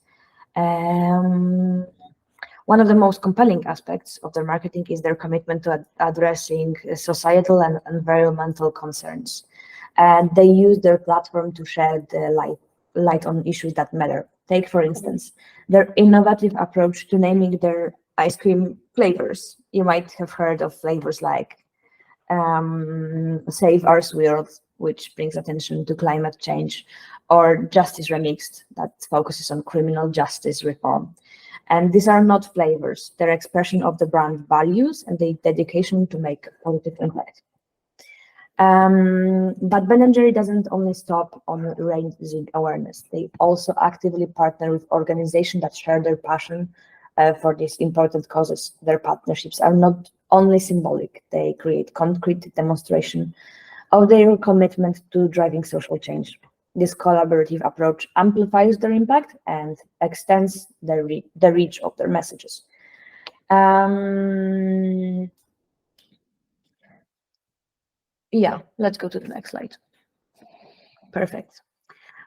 One of the most compelling aspects of their marketing is their commitment to addressing societal and environmental concerns. And they use their platform to shed light on issues that matter. Take, for instance, their innovative approach to naming their ice cream flavors. You might have heard of flavors like Save Our World, which brings attention to climate change, or Justice Remixed, that focuses on criminal justice reform. And these are not flavors, they're expression of the brand values and the dedication to make a positive impact. But Ben & Jerry doesn't only stop on raising awareness. They also actively partner with organizations that share their passion for these important causes. Their partnerships are not only symbolic, they create concrete demonstration of their commitment to driving social change. This collaborative approach amplifies their impact and extends the reach of their messages. Yeah, let's go to the next slide. Perfect.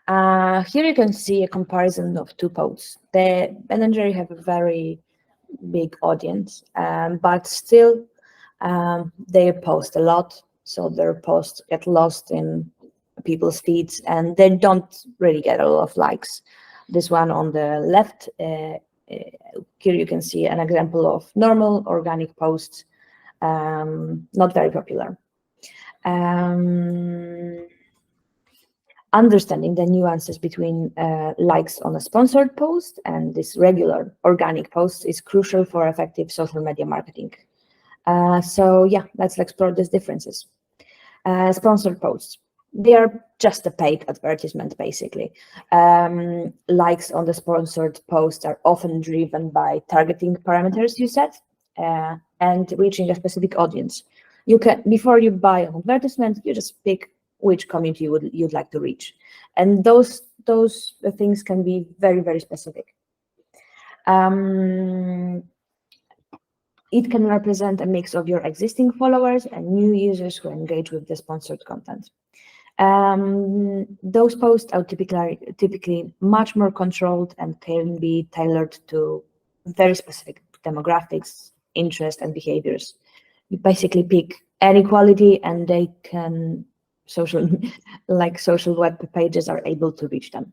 Here you can see a comparison of two posts. The Ben & Jerry have a very big audience, but still they post a lot, so their posts get lost in people's feeds and they don't really get a lot of likes. This one on the left, here you can see an example of normal organic posts, not very popular. Understanding the nuances between likes on a sponsored post and this regular organic post is crucial for effective social media marketing. So yeah, let's explore these differences. Sponsored posts, they are just a paid advertisement, basically. Likes on the sponsored post are often driven by targeting parameters you set and reaching a specific audience. You can, before you buy an advertisement, you just pick which community you'd like to reach. And those things can be very, very specific. It can represent a mix of your existing followers and new users who engage with the sponsored content. Those posts are typically much more controlled and can be tailored to very specific demographics, interests, and behaviors. You basically pick any quality and they can social web pages are able to reach them.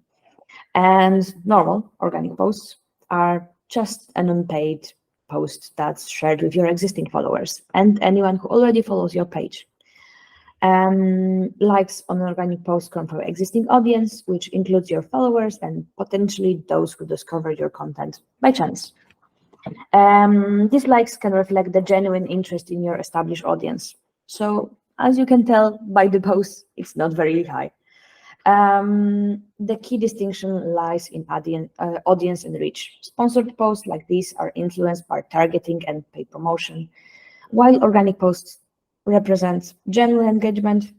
And normal organic posts are just an unpaid post that's shared with your existing followers and anyone who already follows your page. Likes on organic posts come from existing audience, which includes your followers and potentially those who discover your content by chance. These likes can reflect the genuine interest in your established audience. So as you can tell by the post, it's not very high. The key distinction lies in audience and reach. Sponsored posts like these are influenced by targeting and paid promotion, while organic posts represent genuine engagement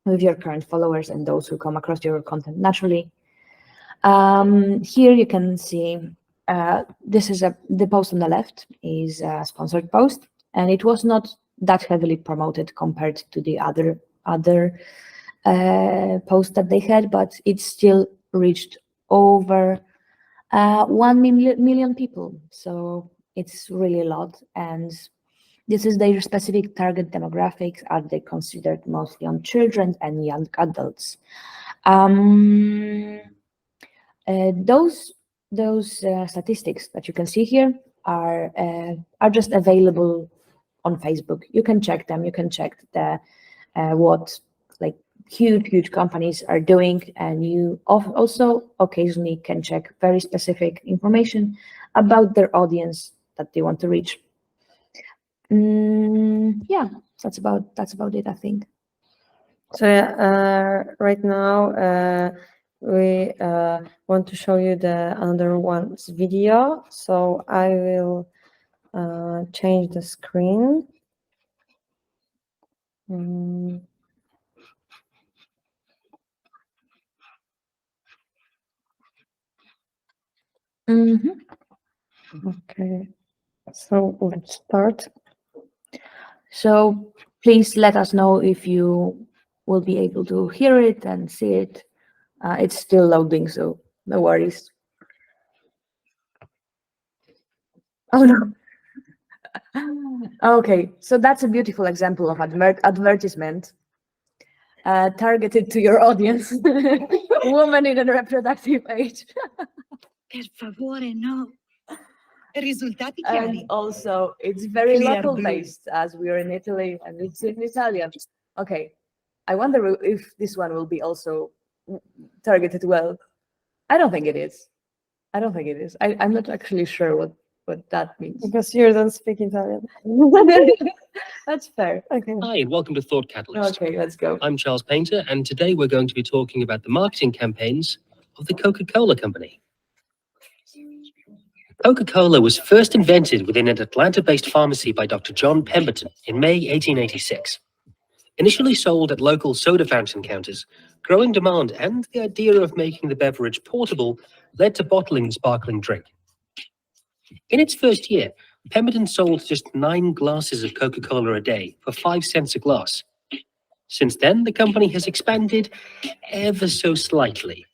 with your current followers and those who come across your content naturally. Here you can see this is the post on the left is a sponsored post, and it was not that heavily promoted compared to the other posts that they had, but it still reached over 1 million people. So it's really a lot, and this is their specific target demographics. Are they considered mostly on children and young adults? Those statistics that you can see here are just available on Facebook. You can check them. You can check the what like huge companies are doing, and you also occasionally can check very specific information about their audience that they want to reach. Yeah, that's about it, I think. So right now we want to show you the another one's video. So I will change the screen. Okay, so let's start. So please let us know if you will be able to hear it and see it. It's still loading, so no worries. Oh no. Okay, so that's a beautiful example of advertisement targeted to your audience. Woman in a reproductive age. Per favore, no. risultati chiari. And also, it's very Clear local blue. based, as we are in Italy and it's in Italian. Okay, I wonder if this one will be also targeted well. I don't think it is. I don't think it is. I'm not actually sure what that means. Because you don't speak Italian. That's fair. Okay. Hi, and welcome to Thought Catalyst. Okay, let's go. I'm Charles Painter, and today we're going to be talking about the marketing campaigns of the Coca-Cola Company. Coca-Cola was first invented within an Atlanta-based pharmacy by Dr. John Pemberton in May 1886. Initially sold at local soda fountain counters, growing demand and the idea of making the beverage portable led to bottling the sparkling drink. In its first year, Pemberton sold just 9 glasses of Coca-Cola a day for 5 cents a glass. Since then, the company has expanded ever so slightly,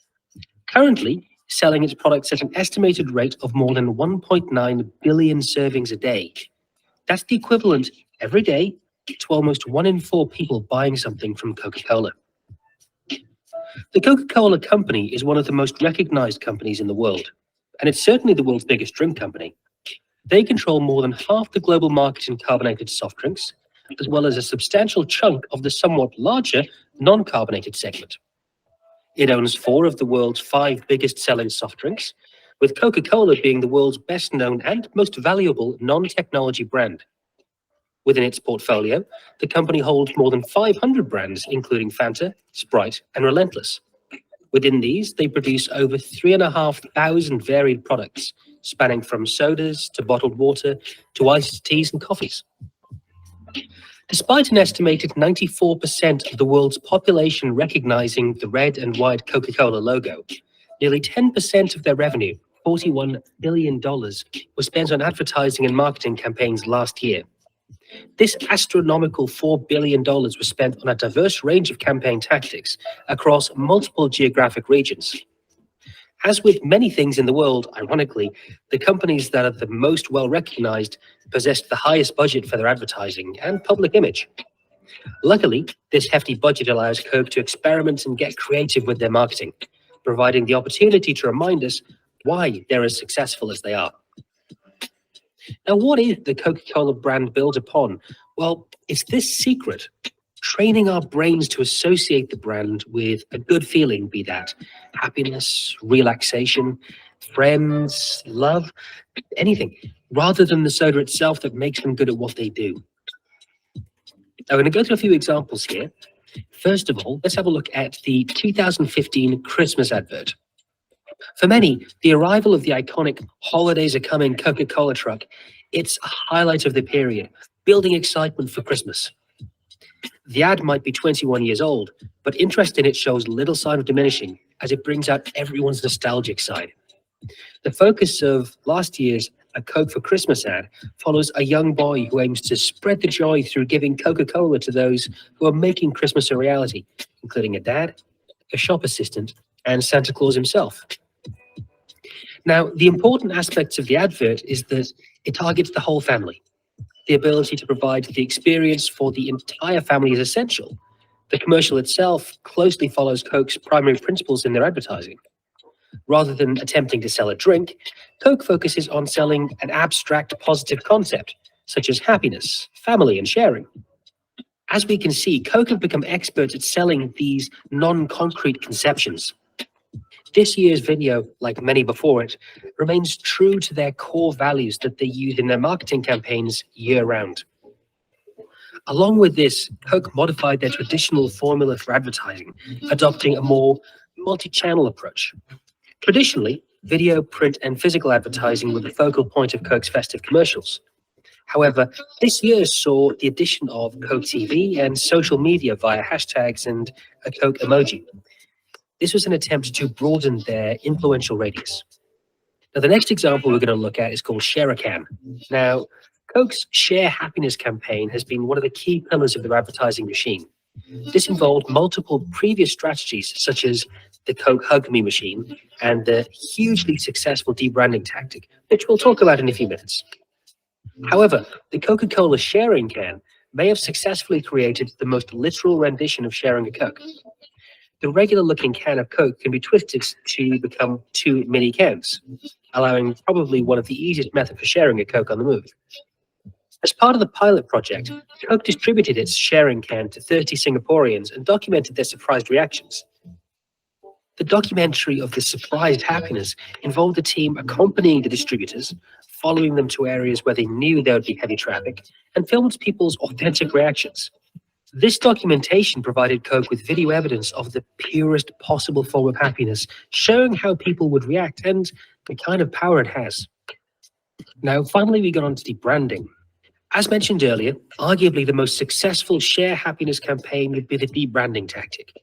currently selling its products at an estimated rate of more than 1.9 billion servings a day. That's the equivalent every day to almost 1 in 4 people buying something from Coca-Cola. The Coca-Cola Company is one of the most recognized companies in the world, and it's certainly the world's biggest drink company. They control more than half the global market in carbonated soft drinks, as well as a substantial chunk of the somewhat larger non-carbonated segment. It owns 4 of the world's 5 biggest selling soft drinks, with Coca-Cola being the world's best known and most valuable non-technology brand. Within its portfolio, the company holds more than 500 brands, including Fanta, Sprite, and Relentless. Within these, they produce over 3,500 varied products, spanning from sodas to bottled water to iced teas and coffees. Despite an estimated 94% of the world's population recognizing the red and white Coca-Cola logo, nearly 10% of their revenue, $41 billion, was spent on advertising and marketing campaigns last year. This astronomical $4 billion was spent on a diverse range of campaign tactics across multiple geographic regions. As with many things in the world, ironically, the companies that are the most well-recognized possessed the highest budget for their advertising and public image. Luckily, this hefty budget allows Coke to experiment and get creative with their marketing, providing the opportunity to remind us why they're as successful as they are. Now, what is the Coca-Cola brand built upon? Well, it's this secret, training our brains to associate the brand with a good feeling, be that happiness, relaxation, friends, love, anything, rather than the soda itself that makes them good at what they do. I'm going to go through a few examples here. First of all, let's have a look at the 2015 Christmas advert. For many, the arrival of the iconic "Holidays Are Coming" Coca-Cola truck, it's a highlight of the period, building excitement for Christmas. The ad might be 21 years old, but interest in it shows little sign of diminishing as it brings out everyone's nostalgic side. The focus of last year's "A Coke for Christmas" ad follows a young boy who aims to spread the joy through giving Coca-Cola to those who are making Christmas a reality, including a dad, a shop assistant, and Santa Claus himself. Now, the important aspects of the advert is that it targets the whole family. The ability to provide the experience for the entire family is essential. The commercial itself closely follows Coke's primary principles in their advertising. Rather than attempting to sell a drink, Coke focuses on selling an abstract positive concept, such as happiness, family, and sharing. As we can see, Coke have become experts at selling these non-concrete conceptions. This year's video, like many before it, remains true to their core values that they use in their marketing campaigns year-round. Along with this, Coke modified their traditional formula for advertising, adopting a more multi-channel approach. Traditionally, video, print, and physical advertising were the focal point of Coke's festive commercials. However, this year saw the addition of Coke TV and social media via hashtags and a Coke emoji. This was an attempt to broaden their influential radius. Now, the next example we're going to look at is called Share a Can. Now, Coke's Share Happiness campaign has been one of the key pillars of their advertising machine. This involved multiple previous strategies, such as the Coke Hug Me machine and the hugely successful debranding tactic, which we'll talk about in a few minutes. However, the Coca-Cola Sharing Can may have successfully created the most literal rendition of sharing a Coke. The regular-looking can of Coke can be twisted to become 2 mini cans. allowing probably one of the easiest methods for sharing a Coke on the move. As part of the pilot project, Coke distributed its sharing can to 30 Singaporeans and documented their surprised reactions. The documentary of this surprised happiness involved the team accompanying the distributors, following them to areas where they knew there would be heavy traffic, and filmed people's authentic reactions. This documentation provided Coke with video evidence of the purest possible form of happiness, showing how people would react and the kind of power it has. Now, finally, we got on to debranding. As mentioned earlier, arguably the most successful share happiness campaign would be the debranding tactic.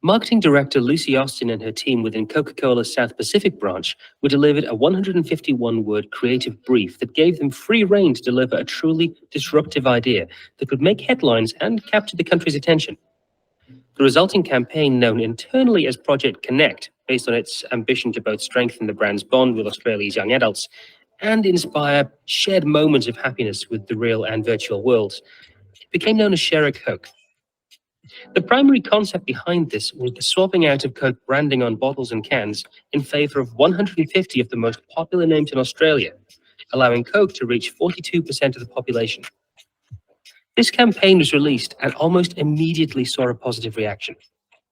Marketing Director Lucy Austin and her team within Coca-Cola's South Pacific branch were delivered a 151-word creative brief that gave them free rein to deliver a truly disruptive idea that could make headlines and capture the country's attention. The resulting campaign, known internally as Project Connect, based on its ambition to both strengthen the brand's bond with Australia's young adults and inspire shared moments of happiness with the real and virtual worlds, became known as Share a Coke. The primary concept behind this was the swapping out of Coke branding on bottles and cans in favor of 150 of the most popular names in Australia, allowing Coke to reach 42% of the population. This campaign was released and almost immediately saw a positive reaction,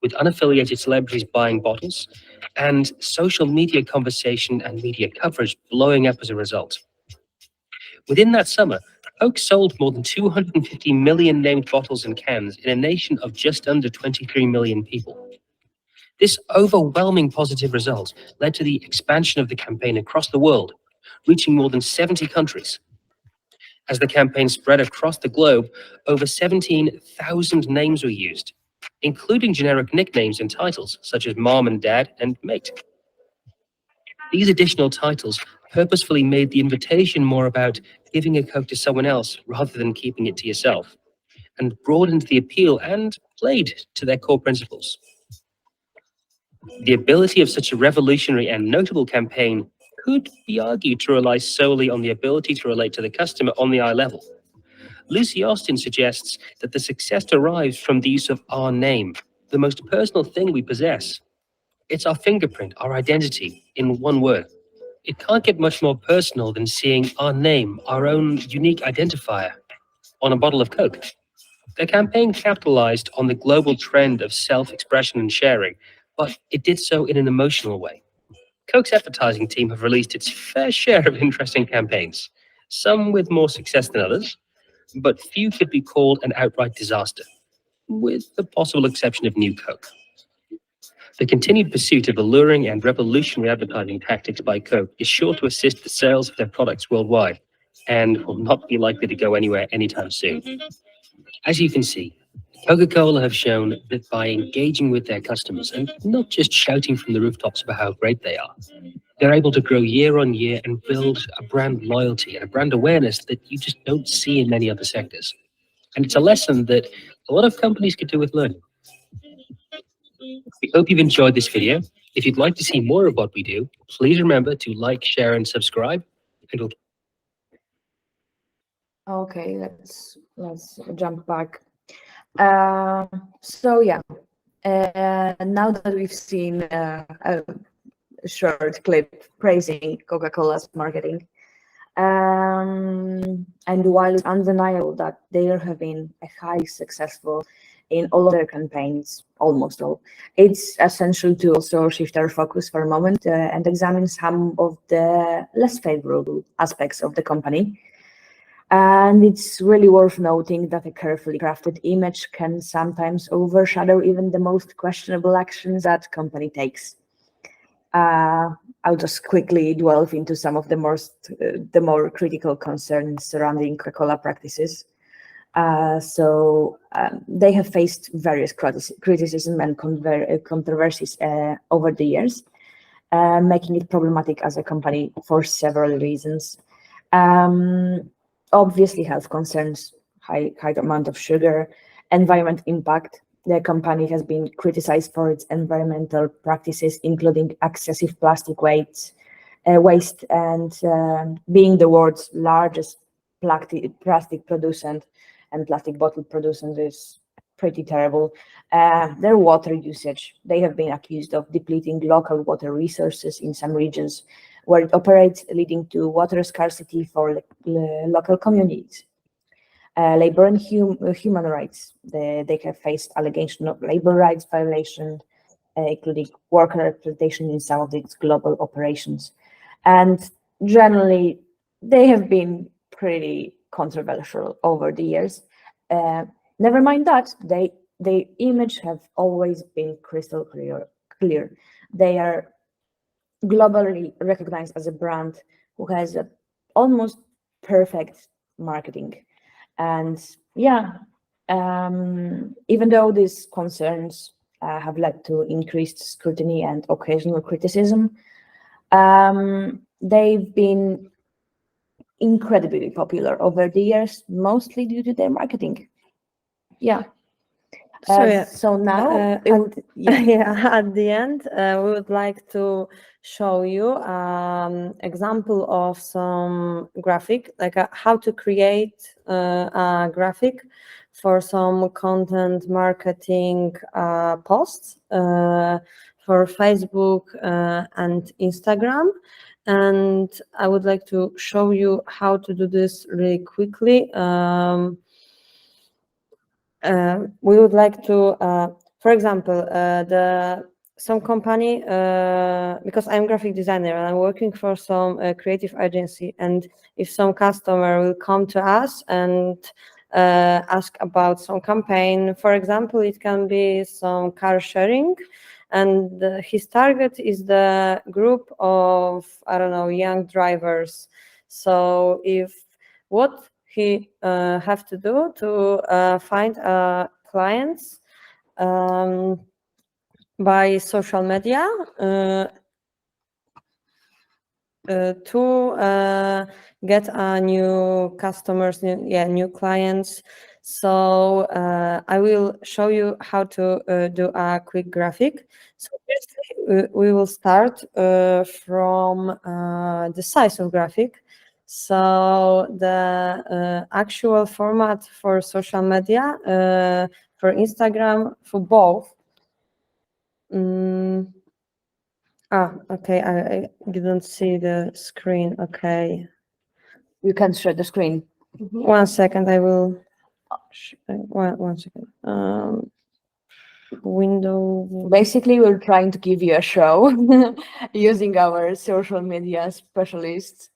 with unaffiliated celebrities buying bottles and social media conversation and media coverage blowing up as a result. Within that summer, Coke sold more than 250 million named bottles and cans in a nation of just under 23 million people. This overwhelming positive result led to the expansion of the campaign across the world, reaching more than 70 countries. As the campaign spread across the globe, over 17,000 names were used, including generic nicknames and titles such as Mom and Dad and Mate. These additional titles purposefully made the invitation more about giving a Coke to someone else rather than keeping it to yourself, and broadened the appeal and played to their core principles. The ability of such a revolutionary and notable campaign could be argued to rely solely on the ability to relate to the customer on the eye level. Lucy Austin suggests that the success derives from the use of our name, the most personal thing we possess. It's our fingerprint, our identity, in one word. It can't get much more personal than seeing our name, our own unique identifier, on a bottle of Coke. The campaign capitalized on the global trend of self-expression and sharing, but it did so in an emotional way. Coke's advertising team have released its fair share of interesting campaigns, some with more success than others, but few could be called an outright disaster, with the possible exception of New Coke. The continued pursuit of alluring and revolutionary advertising tactics by Coke is sure to assist the sales of their products worldwide, and will not be likely to go anywhere anytime soon. As you can see, Coca-Cola have shown that by engaging with their customers and not just shouting from the rooftops about how great they are, they're able to grow year on year and build a brand loyalty and a brand awareness that you just don't see in many other sectors. And it's a lesson that a lot of companies could do with learning. We hope you've enjoyed this video. If you'd like to see more of what we do, please remember to like, share, and subscribe. And we'll... Okay, let's jump back. So yeah, now that we've seen a short clip praising Coca-Cola's marketing, and while it's undeniable that they have been highly successful in all of their campaigns, almost all, it's essential to also shift our focus for a moment and examine some of the less favorable aspects of the company. And it's really worth noting that a carefully crafted image can sometimes overshadow even the most questionable actions that company takes. I'll just quickly delve into some of the more critical concerns surrounding Coca-Cola practices. They have faced various criticism and controversies over the years, making it problematic as a company for several reasons. Obviously, health concerns, high amount of sugar, environment impact. The company has been criticized for its environmental practices, including excessive plastic waste, and being the world's largest plastic producent and plastic bottle producent is pretty terrible. Their water usage, they have been accused of depleting local water resources in some regions, where it operates, leading to water scarcity for local communities. Labor and human rights. They have faced allegation of labor rights violation, including worker exploitation in some of its global operations. And generally, they have been pretty controversial over the years. Never mind that, their image have always been crystal clear. They are globally recognized as a brand who has a almost perfect marketing. And yeah, even though these concerns have led to increased scrutiny and occasional criticism, they've been incredibly popular over the years, mostly due to their marketing. Yeah. So now, at the end, we would like to show you example of some graphic, like how to create a graphic for some content marketing posts for Facebook and Instagram. And I would like to show you how to do this really quickly. We would like to, for example, some company, because I'm graphic designer and I'm working for some creative agency, and if some customer will come to us and ask about some campaign, for example, it can be some car sharing, and his target is the group of, I don't know, young drivers. So if what he have to do to find clients by social media to get new customers, new clients. So I will show you how to do a quick graphic. So firstly, we will start from the size of graphic. So the actual format for social media, for Instagram, for both. Okay, I didn't see the screen. Okay. you can share the screen. 1 second, I will. One second. Window. Basically, we're trying to give you a show using our social media specialists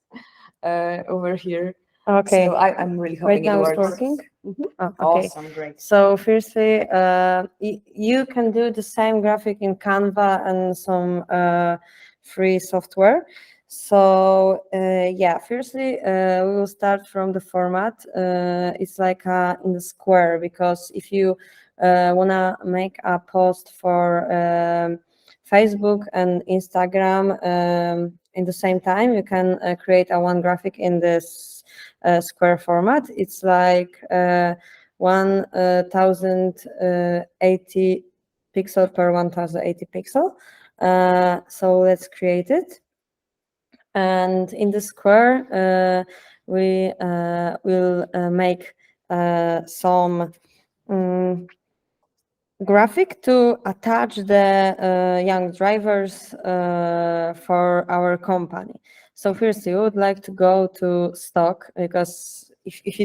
over here. Okay. So I'm really hoping Right now it it's works. working. Mhm. Okay. Awesome, great. So firstly, you can do the same graphic in Canva and some free software. So yeah, firstly, we will start from the format. It's like in the square, because if you wanna make a post for Facebook and Instagram in the same time, you can create a one graphic in this square format. It's like 1080 pixel per 1080 pixel. So let's create it. And in the square, we will make some graphic to attach the young drivers for our company. So first, we would like to go to stock, because if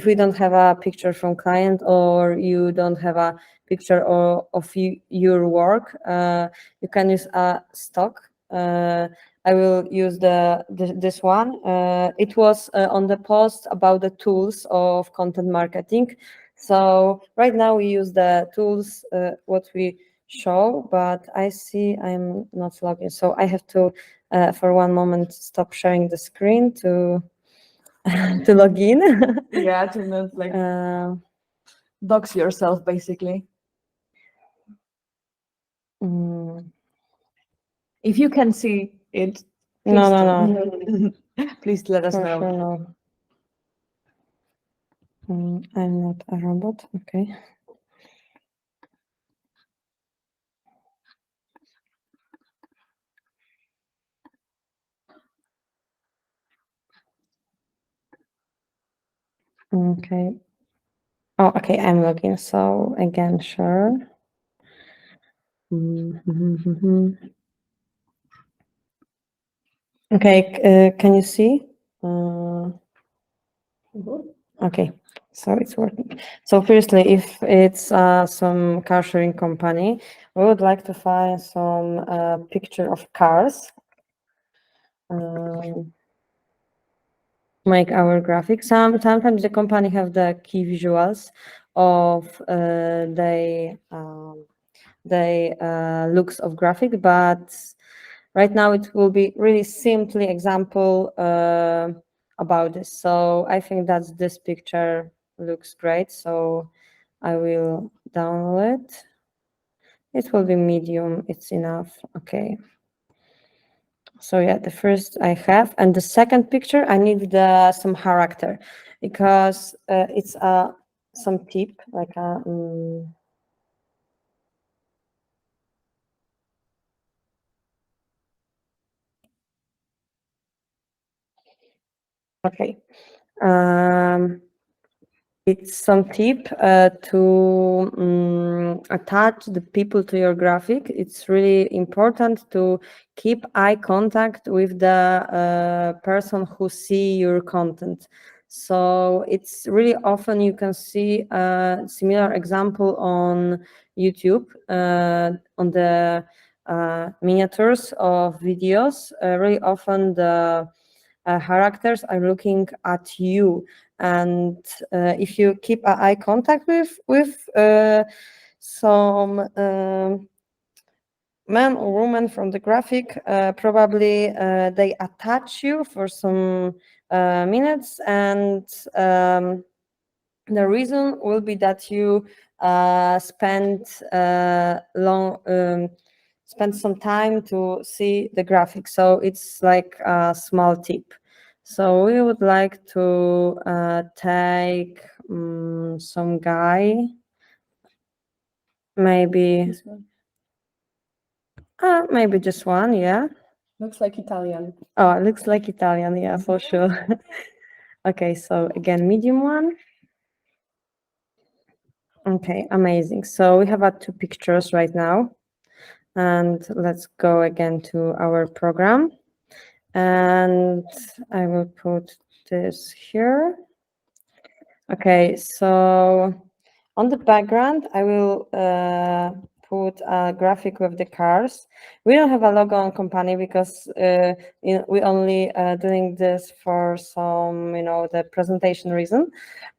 we don't have a picture from client, or you don't have a picture of your work, you can use a stock. I will use this one. It was on the post about the tools of content marketing. So right now we use the tools what we show, but I see I'm not logged in, so I have to for one moment stop sharing the screen to to log in. Yeah, to not like dox yourself, basically. If you can see it, No. please let us For know. sure, no. I'm not a robot. Okay. Okay. Oh, okay, I'm logging. So again, sure. Okay, can you see? Okay, so it's working. So firstly, if it's some car sharing company, we would like to find some picture of cars. Make our graphics. Sometimes the company have the key visuals of they looks of graphic, but right now it will be really simply example about this. So I think that this picture looks great. So I will download it. It will be medium. It's enough. Okay. So yeah, the first I have, and the second picture I need some character, because it's some tip like a. Okay. It's some tip to attach the people to your graphic. It's really important to keep eye contact with the person who see your content. So it's really often you can see a similar example on YouTube on the miniatures of videos. Really often the characters are looking at you, and if you keep eye contact with some man or woman from the graphic, probably they attach you for some minutes, and the reason will be that you spend some time to see the graphic. So it's like a small tip. So we would like to take some guy, maybe This one maybe just one, yeah. looks like Italian. Oh, it looks like Italian, yeah, for sure. Okay, so again, medium one. Okay, amazing. So we have two pictures right now, and let's go again to our program, and I will put this here. Okay, so on the background, I will put a graphic with the cars. We don't have a logo on company because we only doing this for some, the presentation reason.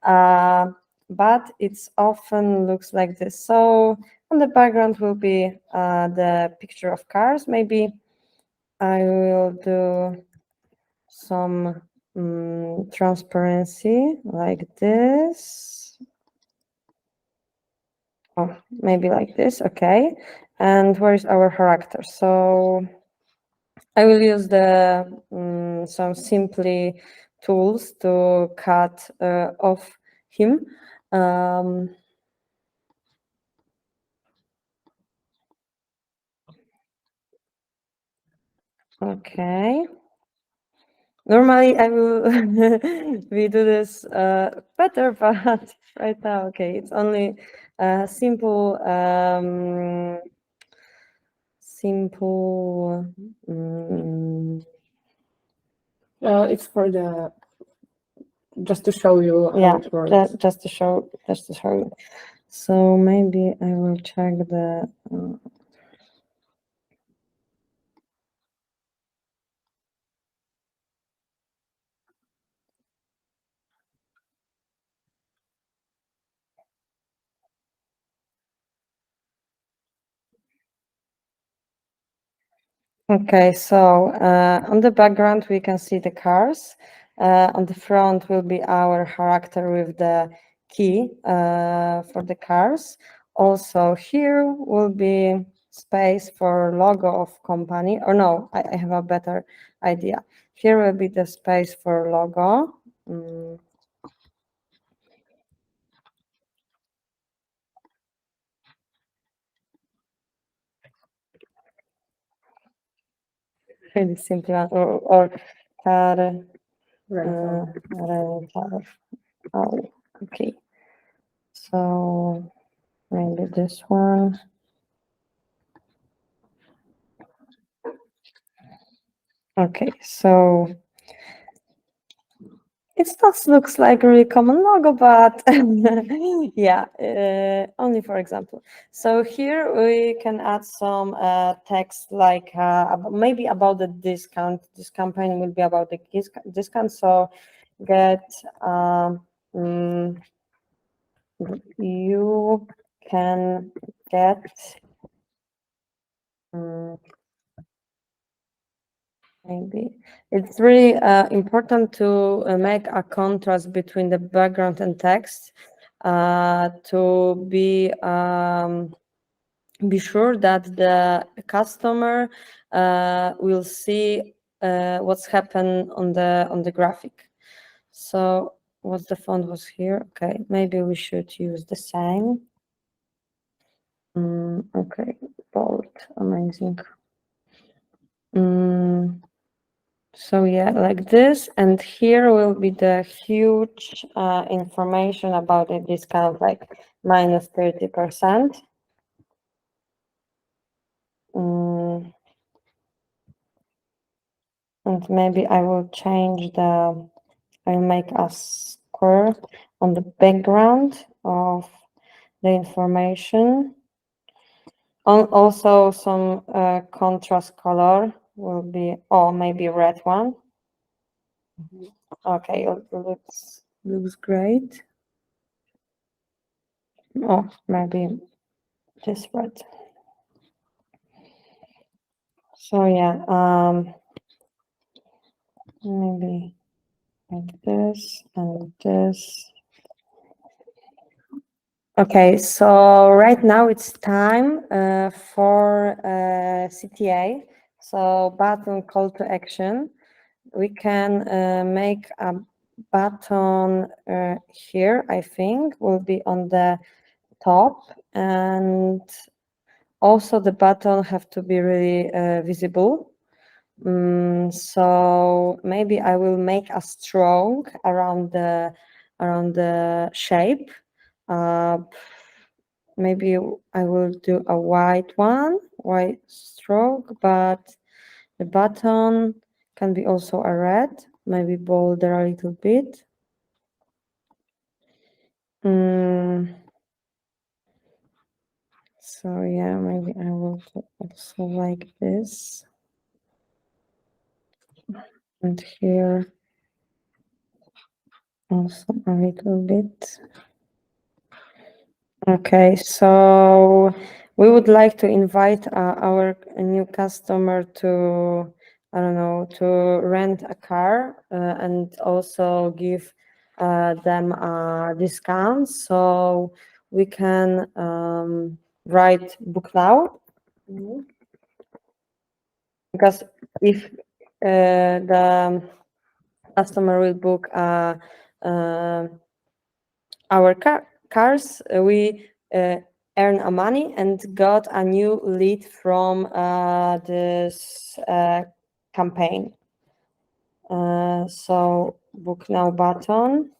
But it's often looks like this. So on the background will be the picture of cars. Maybe I will do some transparency like this. Oh, maybe like this. Okay. And where is our character? So I will use the some simply tools to cut off him. Okay. Normally I will we do this better, but right now, okay, it's only simple It's for the just to show you how yeah, it works. just to show you. So maybe I will check the okay, so on the background we can see the cars. On the front will be our character with the key for the cars. Also here will be space for logo of company, or no, I have a better idea. Here will be the space for logo. Really simple, or car rental. Oh, okay. So maybe this one. Okay, so it still looks like a really common logo, but yeah, only for example. So here we can add some text like maybe about the discount. This campaign will be about the discount. So get you can get maybe it's really important to make a contrast between the background and text to be sure that the customer will see what's happened on the graphic. So what the font was here? Okay, maybe we should use the same. Okay, bold, amazing. So yeah, like this, and here will be the huge information about the discount, like minus 30%. And maybe I will change I'll make a square on the background of the information. Also some contrast color will be, or maybe red one. Okay, it looks great. Oh, maybe this red. So yeah, maybe like this and this. Okay, so right now it's time for CTA, so button call to action. We can make a button here, I think, will be on the top, and also the button have to be really visible. So maybe I will make a stroke around the shape. Maybe I will do a white stroke, but the button can be also a red, maybe bolder a little bit. So yeah, maybe I will do also like this. And here also a little bit. Okay, so we would like to invite our new customer to, I don't know, to rent a car and also give them a discount. So we can write book now. Because if the customer will book our cars, we earn a money and got a new lead from this campaign. So book now button.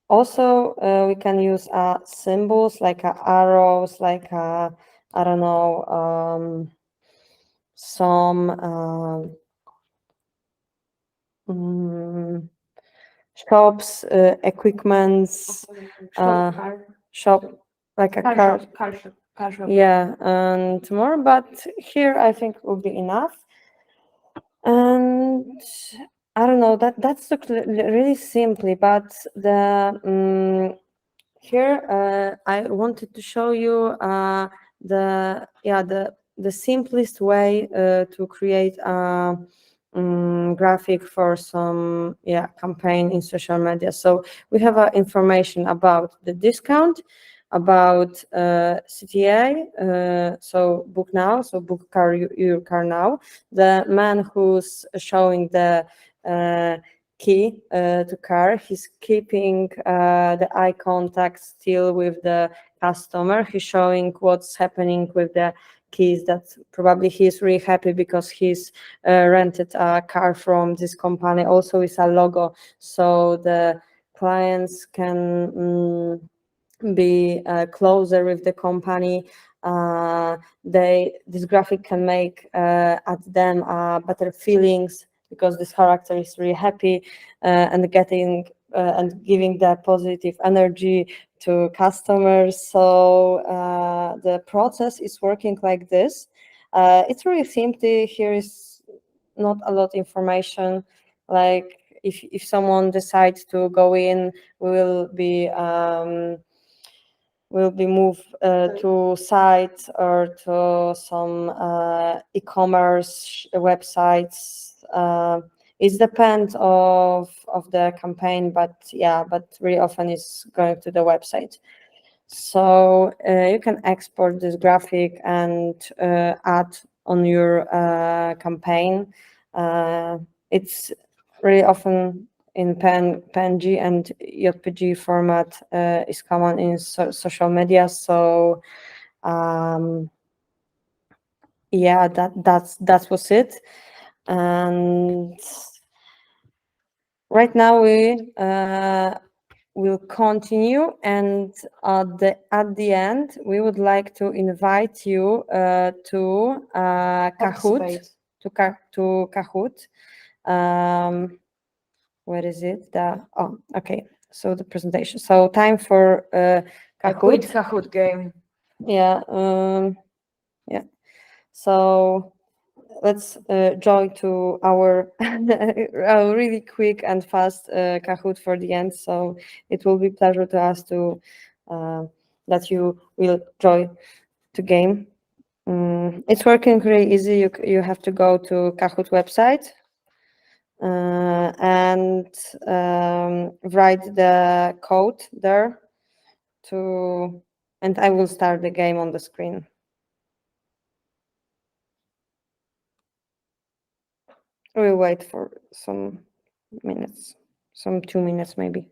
Also, we can use symbols like arrows, like I don't know, some shops, equipments, shop like a car shop. yeah, and more, but here I think will be enough. And I don't know, that's really simply, but the here I wanted to show you the simplest way to create a graphic for some campaign in social media. So we have information about the discount, about CTA, so book now, so book your car now. The man who's showing the key to car, he's keeping the eye contact still with the customer. He's showing what's happening with the keys, that probably he's really happy because he's rented a car from this company. Also with a logo, so the clients can be closer with the company. This graphic can make at them better feelings because this character is really happy and getting and giving the positive energy to customers. So the process is working like this. It's really simple. Here is not a lot of information. Like if someone decides to go in, will be moved to sites or to some e-commerce websites. It depends of the campaign, but yeah, but really often it's going to the website. So you can export this graphic and add on your campaign. It's really often in PNG and JPG format is common in social media. So yeah, that was it. And right now we will continue, and at the end we would like to invite you to Kahoot, to Kahoot. Where is it? Okay. So the presentation. So time for Kahoot. Kahoot game. Yeah. Yeah. So let's join to our really quick and fast Kahoot for the end. So it will be pleasure to us to that you will join the game. It's working really easy. You have to go to Kahoot website and write the code there and I will start the game on the screen. We'll wait for some minutes, some 2 minutes maybe.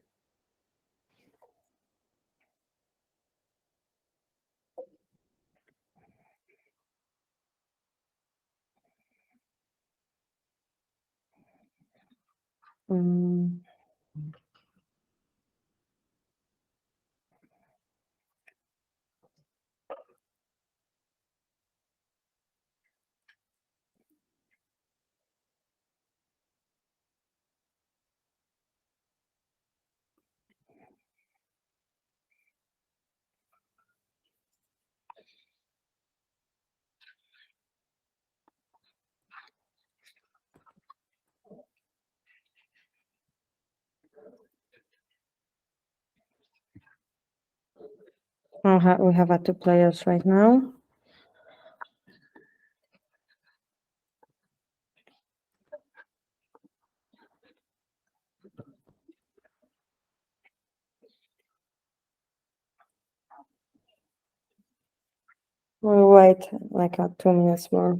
We have 2 players right now. We'll wait like 2 minutes more.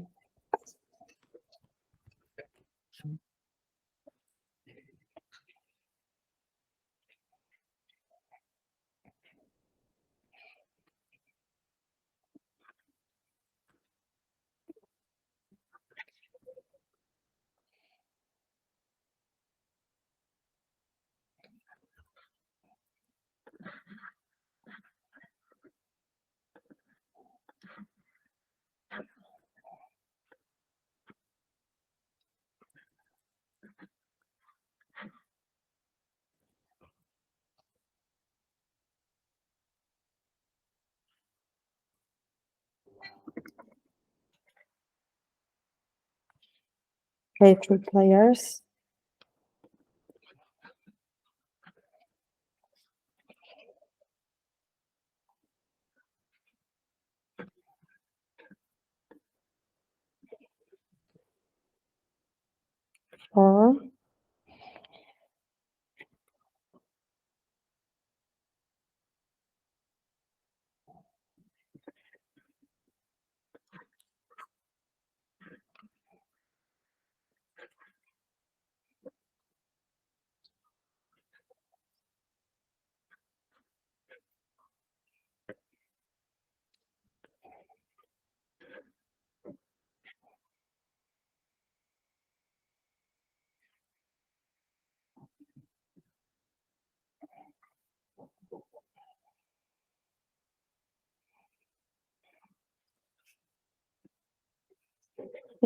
Okay, 3 players. Four.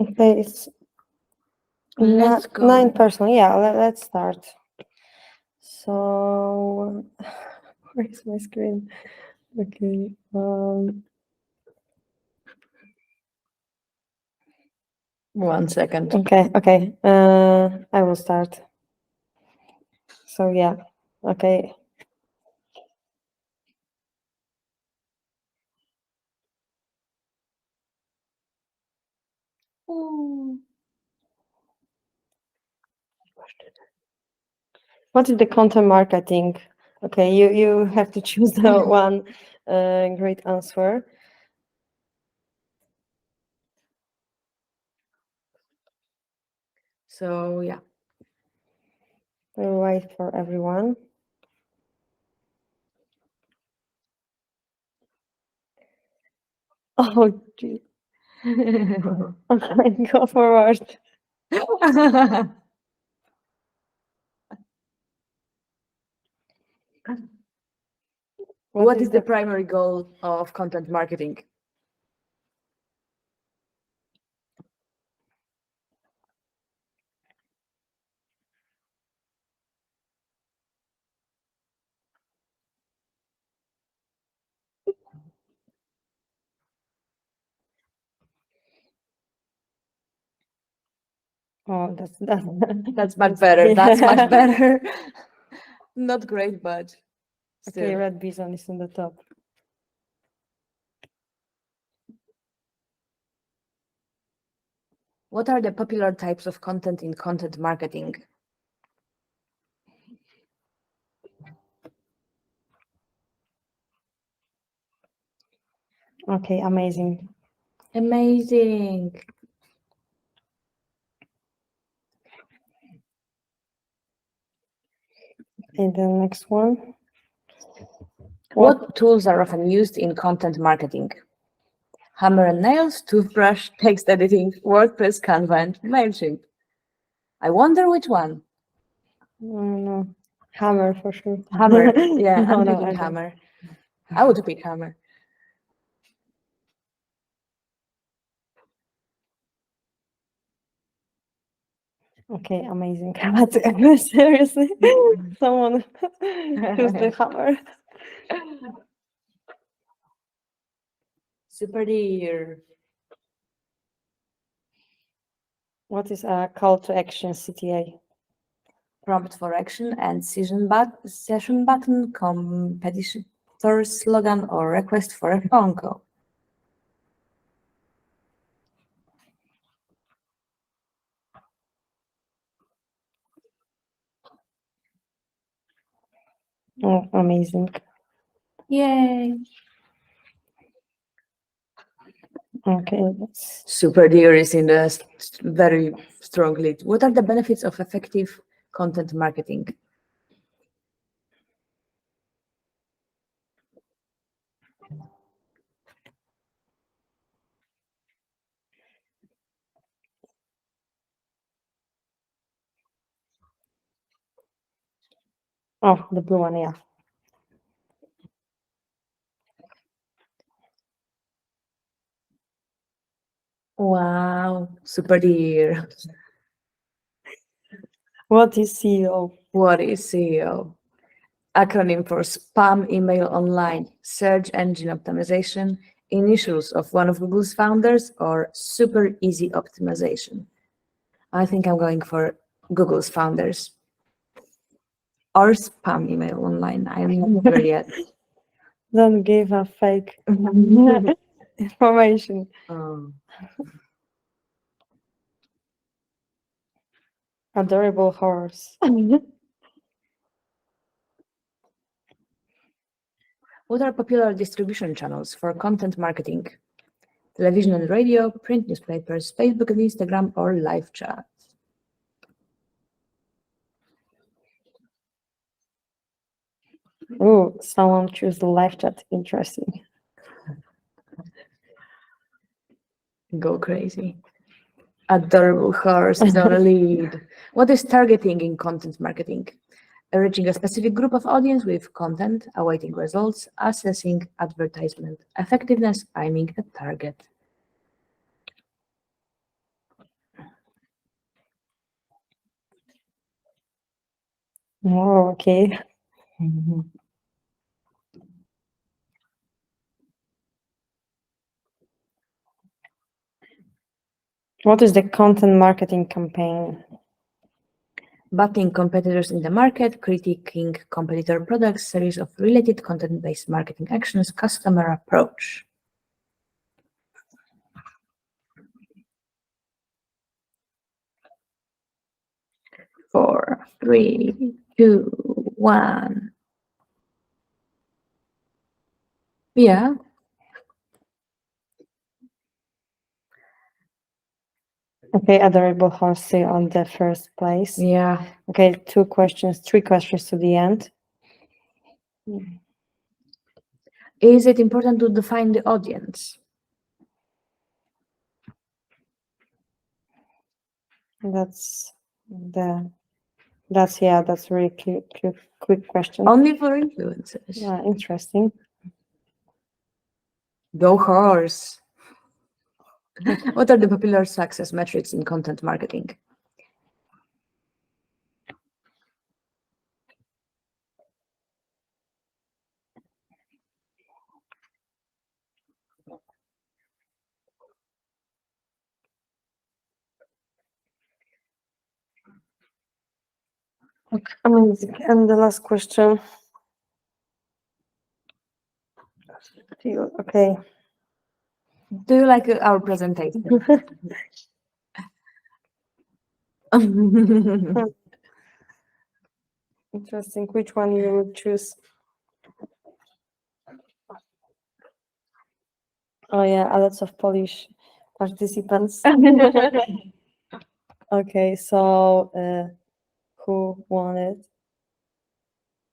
Okay, it's Let's go. 9 person. Yeah, let's start. So, where's my screen? Okay. One second. Okay. I will start. So yeah. Okay. What is the content marketing? Okay, you have to choose the one great answer. So yeah. We'll wait for everyone. Oh, gee. Okay, go forward. What is the primary goal of content marketing? Oh, that's That's much better. That's much better. Not great, but Okay, still. Red Bison is on the top. What are the popular types of content in content marketing? Okay, amazing. Amazing. And the next one. What tools are often used in content marketing? Hammer and nails, toothbrush, text editing, WordPress, Canva, and MailChimp. I wonder which one. No, Hammer for sure. Hammer. Yeah, No, I'm no, picking I don't. Hammer. I would pick Hammer. Okay, amazing. But seriously, someone choose the Hammer. Super dear. What is a call to action CTA? Prompt for action and session button, competitor slogan, or request for a phone call. Oh, amazing. Yay. Okay, let's Super dear is in the very strong lead. What are the benefits of effective content marketing? oh, the blue one, yeah. Wow, super dear. What is CEO? What is SEO? Acronym for spam email online, search engine optimization, initials of one of Google's founders, or super easy optimization. I think I'm going for Google's founders. Or spam email online. I'm not sure yet. Don't give a fake information. Oh. Adorable horse. What are popular distribution channels for content marketing? Television and radio, print newspapers, Facebook and Instagram, or live chat? Oh, someone choose the live chat. Interesting. Go crazy. Adorable horse is on a lead. What is targeting in content marketing? Reaching a specific group of audience with content, awaiting results, assessing advertisement effectiveness, aiming at target. Oh, okay. What is the content marketing campaign? Backing competitors in the market, critiquing competitor products, series of related content-based marketing actions, customer approach. Four, three, two, one. Yeah. Okay, adorable horsey on the first place. Yeah. Okay, 3 questions to the end. Is it important to define the audience? That's really quick question. Only for influencers. Yeah, interesting. Go horse. What are the popular success metrics in content marketing? Okay, amazing. And the last question. Okay. Do you like our presentation? Interesting. Which one you would choose? Oh yeah, a lot of Polish participants. Okay, so who won it?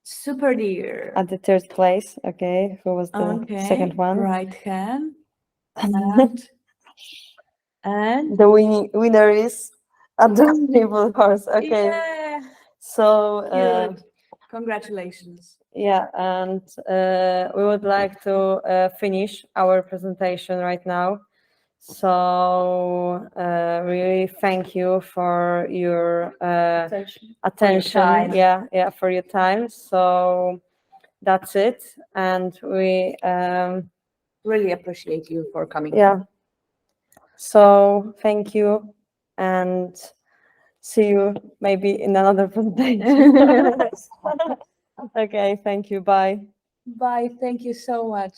Super dear. At the 3rd place. Okay, who was the second one? Right hand. And The winner is adorable horse. Okay, yeah, so cute. Congratulations. yeah, and we would like to finish our presentation right now. So really thank you for your attention. time. Yeah, for your time. So that's it, and we Really appreciate you for coming. yeah. So thank you, and see you maybe in another presentation. Okay, thank you. Bye. Bye. Thank you so much.